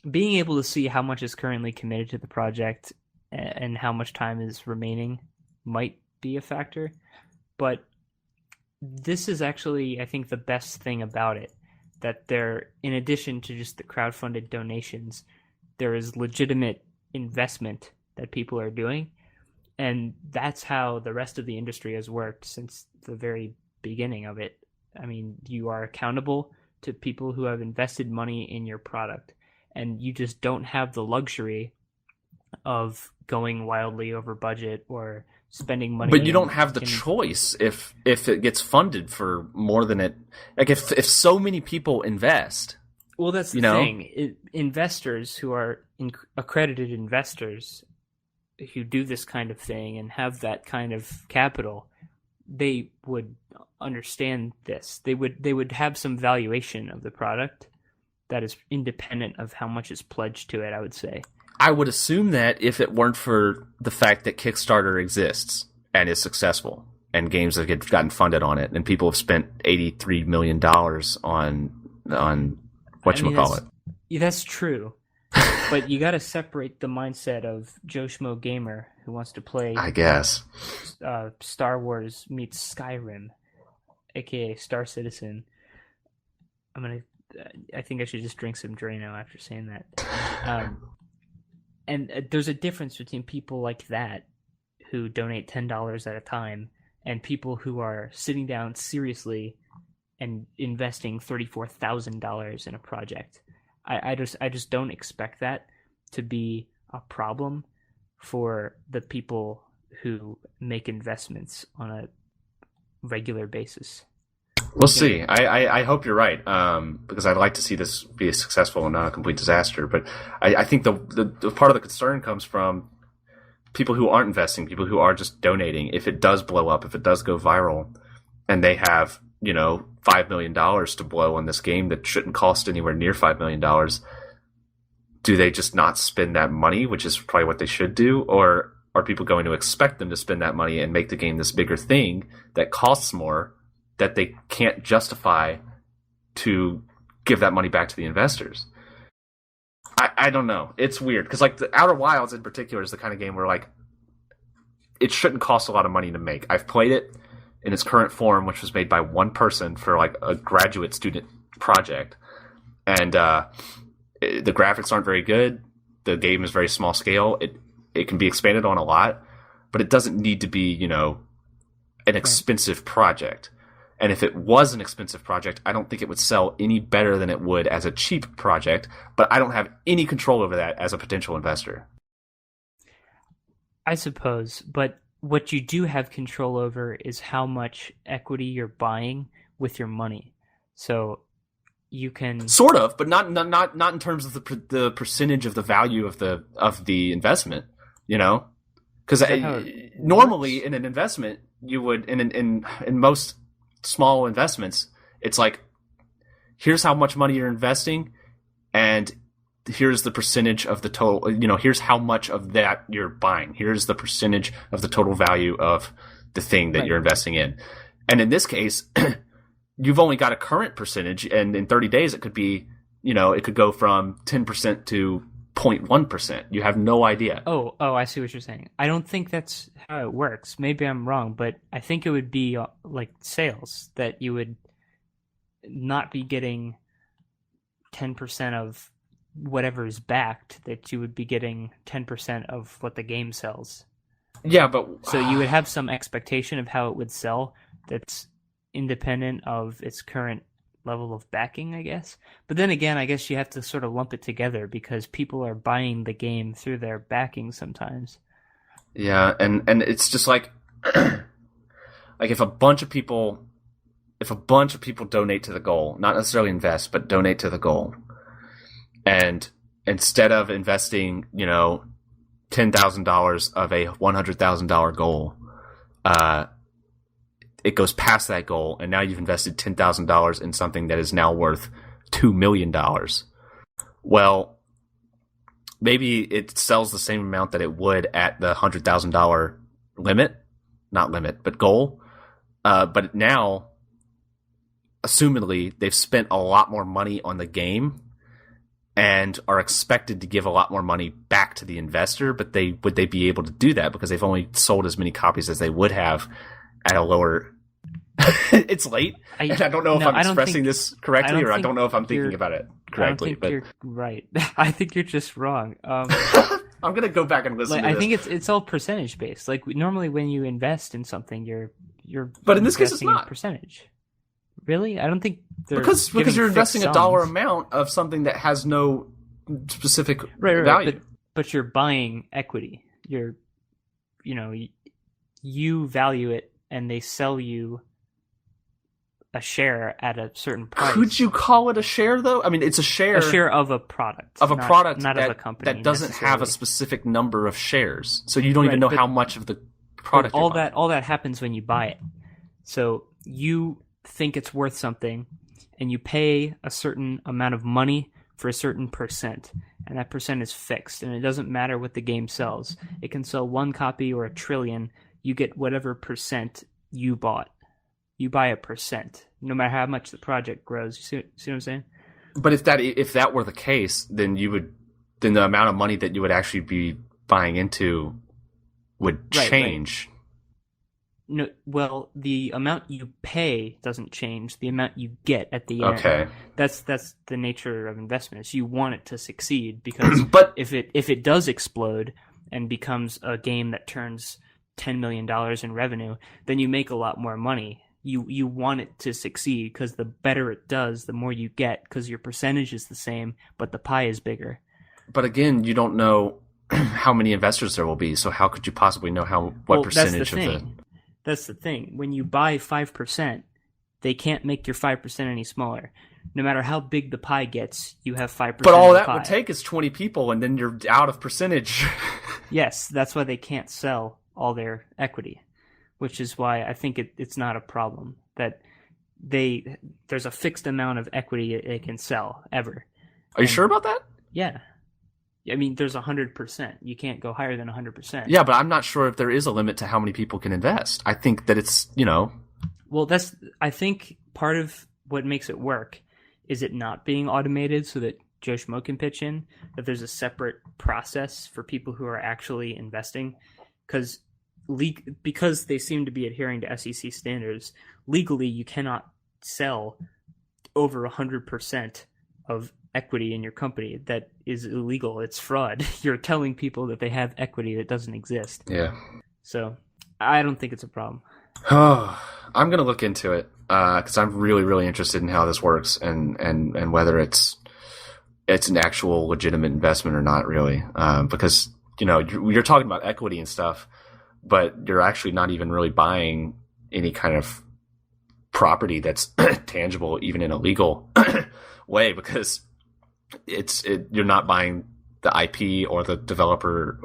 being able to see how much is currently committed to the project and how much time is remaining might be a factor, but this is actually, I think, the best thing about it, that there, in addition to just the crowdfunded donations, there is legitimate investment that people are doing. And that's how the rest of the industry has worked since the very beginning of it. I mean, you are accountable to people who have invested money in your product, and you just don't have the luxury of going wildly over budget or spending money. But you don't have the choice if it gets funded for more than it. Like if so many people invest. Well, that's the thing. Investors who are accredited investors who do this kind of thing and have that kind of capital, they would understand this. They would have some valuation of the product that is independent of how much is pledged to it, I would say. I would assume that if it weren't for the fact that Kickstarter exists and is successful and games have gotten funded on it and people have spent $83 million on whatchamacallit. That's true. But you got to separate the mindset of Joe Schmo Gamer who wants to play, I guess, Star Wars meets Skyrim, aka Star Citizen. I think I should just drink some Drano after saying that. And there's a difference between people like that who donate $10 at a time and people who are sitting down seriously and investing $34,000 in a project. I just don't expect that to be a problem for the people who make investments on a regular basis. We'll see. I hope you're right, because I'd like to see this be successful and not a complete disaster. But I think the part of the concern comes from people who aren't investing, people who are just donating. If it does blow up, if it does go viral, and they have $5 million to blow on this game that shouldn't cost anywhere near $5 million, do they just not spend that money, which is probably what they should do? Or are people going to expect them to spend that money and make the game this bigger thing that costs more that they can't justify to give that money back to the investors? I don't know. It's weird. Because like the Outer Wilds in particular is the kind of game where like it shouldn't cost a lot of money to make. I've played it in its current form, which was made by one person for like a graduate student project. And the graphics aren't very good. The game is very small scale. It can be expanded on a lot, but it doesn't need to be, an expensive project. And if it was an expensive project, I don't think it would sell any better than it would as a cheap project, but I don't have any control over that as a potential investor. I suppose, but what you do have control over is how much equity you're buying with your money. So you can sort of, but not in terms of the percentage of the value of the investment, because normally in an investment you would in most small investments, it's like, here's how much money you're investing, and here's the percentage of the total, here's how much of that you're buying. Here's the percentage of the total value of the thing that you're investing in. And in this case, you've only got a current percentage, and in 30 days it could be, it could go from 10% to 0.1%. You have no idea. Oh, I see what you're saying. I don't think that's how it works. Maybe I'm wrong, but I think it would be like sales, that you would not be getting 10% of whatever is backed, that you would be getting 10% of what the game sells. Yeah, but so you would have some expectation of how it would sell that's independent of its current level of backing, I guess. But then again, I guess you have to sort of lump it together because people are buying the game through their backing sometimes. Yeah, and it's just like like if a bunch of people donate to the goal, not necessarily invest, but donate to the goal. And instead of investing, $10,000 of a $100,000 goal, it goes past that goal, and now you've invested $10,000 in something that is now worth $2 million. Well, maybe it sells the same amount that it would at the $100,000 goal. But now, assumedly, they've spent a lot more money on the game and are expected to give a lot more money back to the investor, but would they be able to do that because they've only sold as many copies as they would have at a lower... It's late, and I don't know if I'm expressing this correctly, or I don't know if I'm thinking about it correctly. I don't think you're right. I think you're just wrong. I'm gonna go back and listen Like, to this. I think it's all percentage based. Like normally when you invest in something, you're But in this case, it's investing in not. percentage. Really? I don't think they're because giving you're fixed investing a dollar sums. amount of something that has no specific Right, value. but you're buying equity. You're, you value it, and they sell you a share at a certain price. Could you call it a share though? I mean, it's a share of a product, of a product not that, of a company that doesn't have a necessarily. specific number of shares, so you don't Right, even know but- how much of the product. all you're buying. all that happens when you buy it. So you think it's worth something, and you pay a certain amount of money for a certain percent, and that percent is fixed, and it doesn't matter what the game sells. It can sell 1 copy or 1,000,000,000. You get whatever percent you bought. You buy a percent, no matter how much the project grows. You see what I'm saying? But if that were the case, then the amount of money that you would actually be buying into would Right. change. No, well, the amount you pay doesn't change. The amount you get at the end. Okay. That's the nature of investments. You want it to succeed because But if it does explode and becomes a game that turns $10 million in revenue, then you make a lot more money. You want it to succeed because the better it does, the more you get because your percentage is the same, but the pie is bigger. But again, you don't know how many investors there will be, so how could you possibly know what percentage of the... That's the thing. When you buy 5%, they can't make your 5% any smaller. No matter how big the pie gets, you have 5%. But all of the that pie. would take is 20 people, and then you're out of percentage. Yes, that's why they can't sell all their equity, which is why I think it's not a problem that there's a fixed amount of equity they can sell ever. Are you sure about that? Yeah. I mean, there's 100%. You can't go higher than 100%. Yeah, but I'm not sure if there is a limit to how many people can invest. I think that it's, Well, I think part of what makes it work is it not being automated so that Joe Schmo can pitch in, that there's a separate process for people who are actually investing. Because they seem to be adhering to SEC standards, legally you cannot sell over 100% of equity in your company. That is illegal. It's fraud. You're telling people that they have equity that doesn't exist. Yeah. So I don't think it's a problem. I'm going to look into it because I'm really, really interested in how this works and whether it's an actual legitimate investment or not, really. Because, you're talking about equity and stuff, but you're actually not even really buying any kind of property that's tangible, even in a legal way, because you're not buying the IP or the developer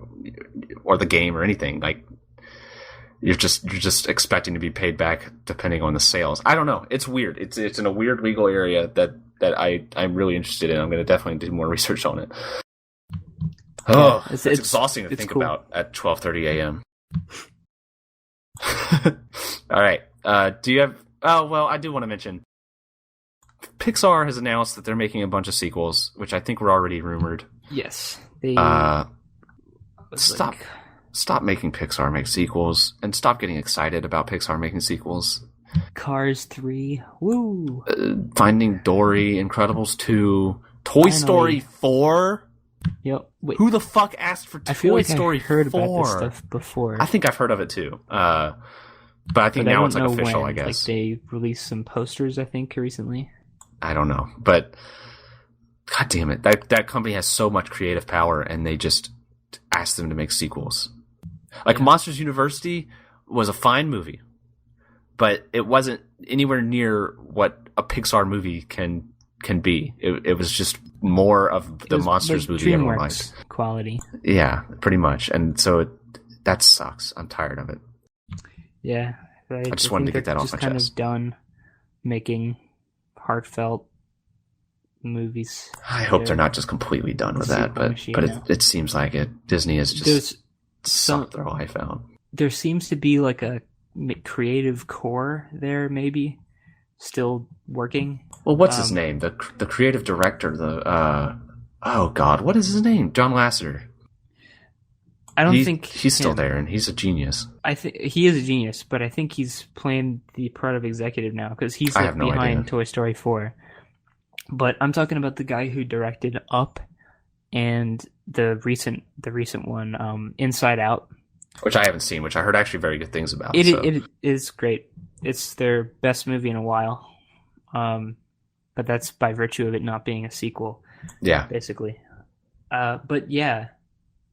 or the game or anything. Like, you're just expecting to be paid back depending on the sales. I don't know. It's weird. It's in a weird legal area that I'm really interested in. I'm going to definitely do more research on it. It's exhausting to think cool. about at 12:30 a.m. All right. Do you have? Oh well, I do want to mention. Pixar has announced that they're making a bunch of sequels, which I think were already rumored. Yes. They Stop making Pixar make sequels, and stop getting excited about Pixar making sequels. Cars 3. Woo! Finding Dory, Incredibles 2, Toy Story 4. Yep. Wait, Who the fuck asked for I feel Toy like Story I heard 4? about this stuff before. I think I've heard of it too. But I think now it's like official, I guess. Like they released some posters, I think, recently. I don't know. But god damn it. That company has so much creative power, and they just asked them to make sequels. Like Monsters University was a fine movie, but it wasn't anywhere near what a Pixar movie can be. It was just more of the Monsters movie everyone liked. Quality. Yeah, pretty much. And so that sucks. I'm tired of it. Yeah. I just wanted to get that off my chest. Kind chest. of done making heartfelt movies. I hope they're not just completely done with that, but it seems like it. Disney has just sucked their life out. There seems to be like a creative core there, maybe still working. Well, what's his name? The creative director. Oh God, what is his name? John Lasseter. I don't think he's still there, and he's a genius. I think he is a genius, but I think he's playing the part of executive now because he's behind Toy Story 4. But I'm talking about the guy who directed Up and the recent one, Inside Out. Which I haven't seen, which I heard actually very good things about. It is great. It's their best movie in a while, but that's by virtue of it not being a sequel. Yeah, basically. But yeah,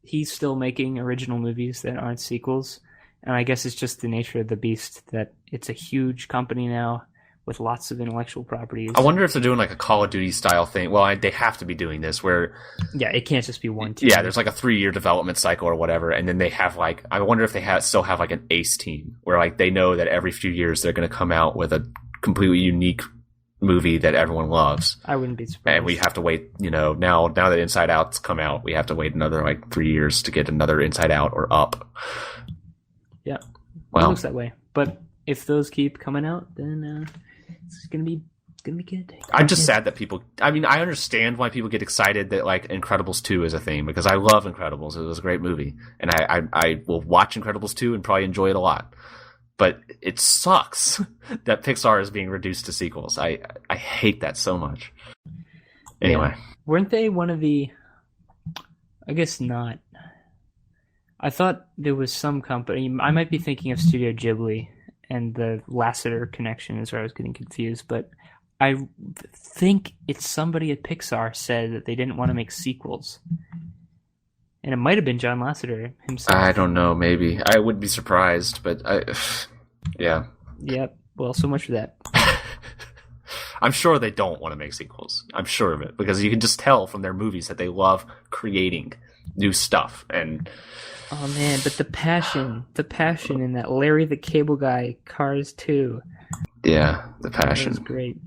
he's still making original movies that aren't sequels, and I guess it's just the nature of the beast that it's a huge company now with lots of intellectual properties. I wonder if they're doing like a Call of Duty style thing. Well, they have to be doing this where... Yeah, it can't just be one team. Yeah, there's like a 3-year development cycle or whatever, and then they have like... I wonder if they still have like an ace team, where like they know that every few years they're going to come out with a completely unique movie that everyone loves. I wouldn't be surprised. And we have to wait, now that Inside Out's come out, we have to wait another like 3 years to get another Inside Out or Up. Yeah, well, it looks that way. But if those keep coming out, then... it's gonna be good. I'm just sad that people... I mean, I understand why people get excited that, like, Incredibles 2 is a thing, because I love Incredibles. It was a great movie. And I will watch Incredibles 2 and probably enjoy it a lot. But it sucks that Pixar is being reduced to sequels. I hate that so much. Anyway. Yeah. Weren't they one of the... I guess not. I thought there was some company... I might be thinking of Studio Ghibli, and the Lasseter connection is where I was getting confused, but I think it's somebody at Pixar said that they didn't want to make sequels. And it might have been John Lasseter himself. I don't know, maybe. I wouldn't be surprised, but yeah. Yep. Well, so much for that. I'm sure they don't want to make sequels. I'm sure of it, because you can just tell from their movies that they love creating new stuff. And oh man, but the passion in that Larry the Cable Guy Cars 2. Yeah, the passion. That was great.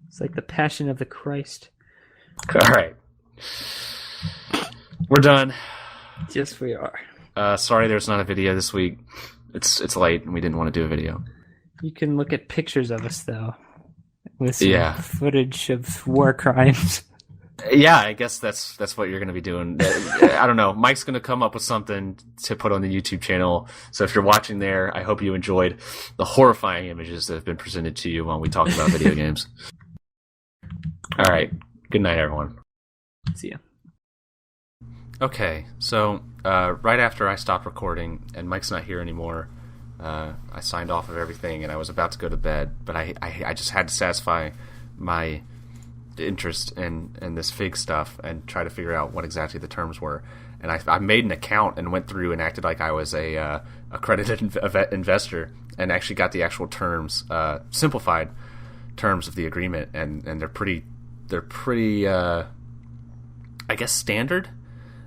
It's like the passion of the Christ. All right. We're done. Yes, we are. Sorry there's not a video this week. It's late and we didn't want to do a video. You can look at pictures of us, though. With some footage of war crimes. Yeah, I guess that's what you're going to be doing. I don't know. Mike's going to come up with something to put on the YouTube channel. So if you're watching there, I hope you enjoyed the horrifying images that have been presented to you while we talk about video games. All right. Good night, everyone. See ya. Okay, so right after I stopped recording and Mike's not here anymore, I signed off of everything and I was about to go to bed, but I just had to satisfy my interest in this Fig stuff and try to figure out what exactly the terms were. And I made an account and went through and acted like I was a accredited investor and actually got the actual terms, simplified terms of the agreement, and they're pretty I guess standard.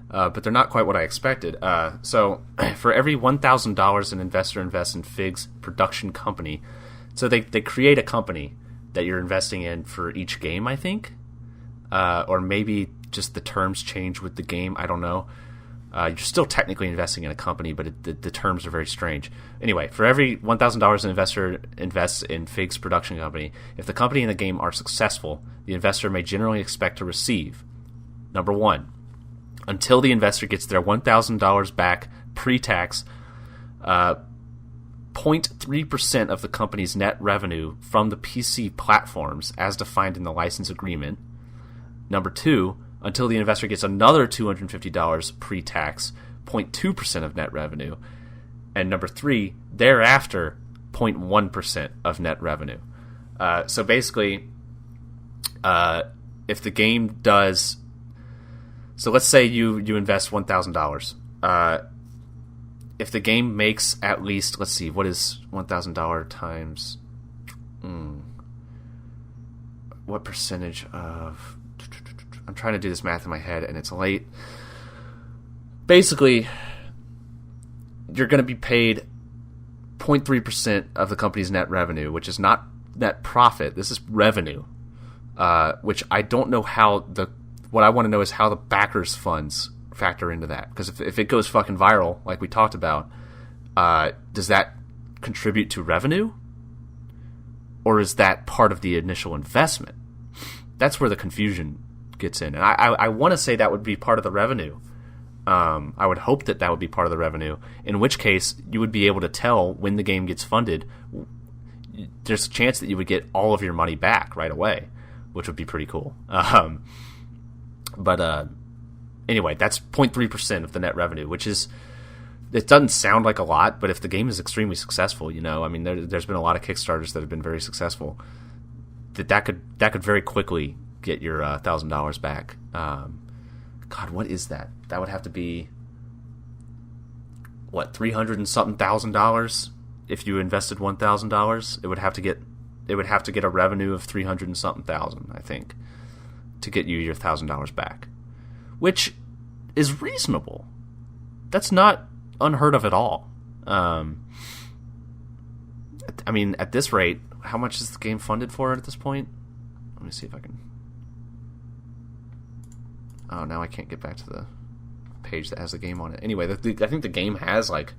But they're not quite what I expected. So for every $1,000 an investor invests in Fig's production company, so they create a company that you're investing in for each game, I think. Or maybe just the terms change with the game, I don't know. You're still technically investing in a company, but the terms are very strange. Anyway, for every $1,000 an investor invests in Fig's production company, if the company and the game are successful, the investor may generally expect to receive, number one, until the investor gets their $1,000 back pre-tax, 0.3% of the company's net revenue from the PC platforms as defined in the license agreement. Number two, until the investor gets another $250 pre-tax, 0.2% of net revenue. And number three, thereafter, 0.1% of net revenue. So basically, if the game does... So let's say you invest $1,000. If the game makes at least, let's see, what is $1,000 times? What percentage of? I'm trying to do this math in my head, and it's late. Basically, you're going to be paid 0.3% of the company's net revenue, which is not net profit. This is revenue, which I don't know how the. What I want to know is how the backers' funds factor into that. Because if it goes fucking viral, like we talked about, does that contribute to revenue? Or is that part of the initial investment? That's where the confusion gets in. And I want to say that would be part of the revenue. I would hope that would be part of the revenue, in which case you would be able to tell when the game gets funded. There's a chance that you would get all of your money back right away, which would be pretty cool. But anyway, that's 0.3% of the net revenue, which is, it doesn't sound like a lot, but if the game is extremely successful, I mean, there's been a lot of Kickstarters that have been very successful. That could very quickly get your $1,000 back. God, what is that? That would have to be what, $300 and something thousand if you invested $1,000. It would have to get a revenue of 300 and something thousand, I think, to get you your $1,000 back, which is reasonable. That's not unheard of at all. I mean, at this rate, how much is the game funded for at this point? Let me see if I can. Oh, now I can't get back to the page that has the game on it. Anyway, I think the game has like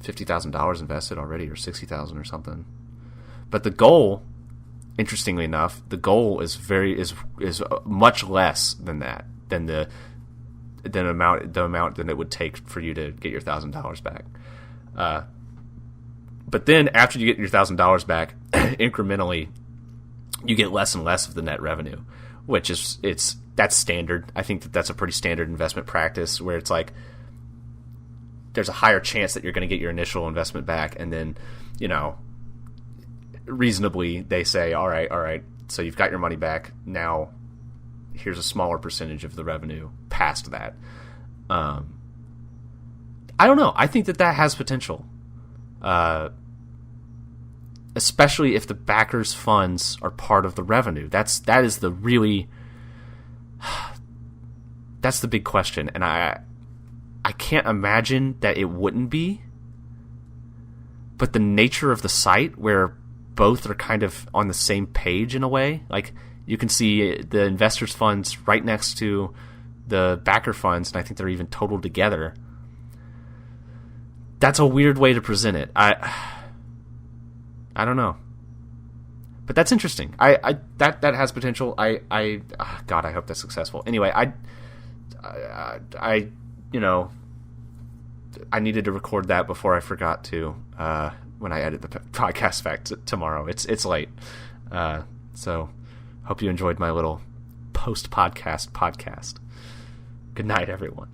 $50,000 invested already, or $60,000 or something. But the goal, interestingly enough, the goal is much less than that, than the amount that it would take for you to get your $1,000 back. But then after you get your $1,000 back, incrementally, you get less and less of the net revenue, which that's standard. I think that's a pretty standard investment practice, where it's like there's a higher chance that you're going to get your initial investment back, and then, reasonably they say, all right, so you've got your money back. Now here's a smaller percentage of the revenue past that. I don't know. I think that has potential. Especially if the backers' funds are part of the revenue. That's the big question, and I can't imagine that it wouldn't be. But the nature of the site, where both are kind of on the same page in a way, like you can see the investors' funds right next to the backer funds, and I think they're even totaled together. That's a weird way to present it. I don't know, but that's interesting. That has potential. God, I hope that's successful. Anyway, I needed to record that before I forgot to when I edit the podcast back tomorrow. It's late, so hope you enjoyed my little post podcast. Good night, everyone.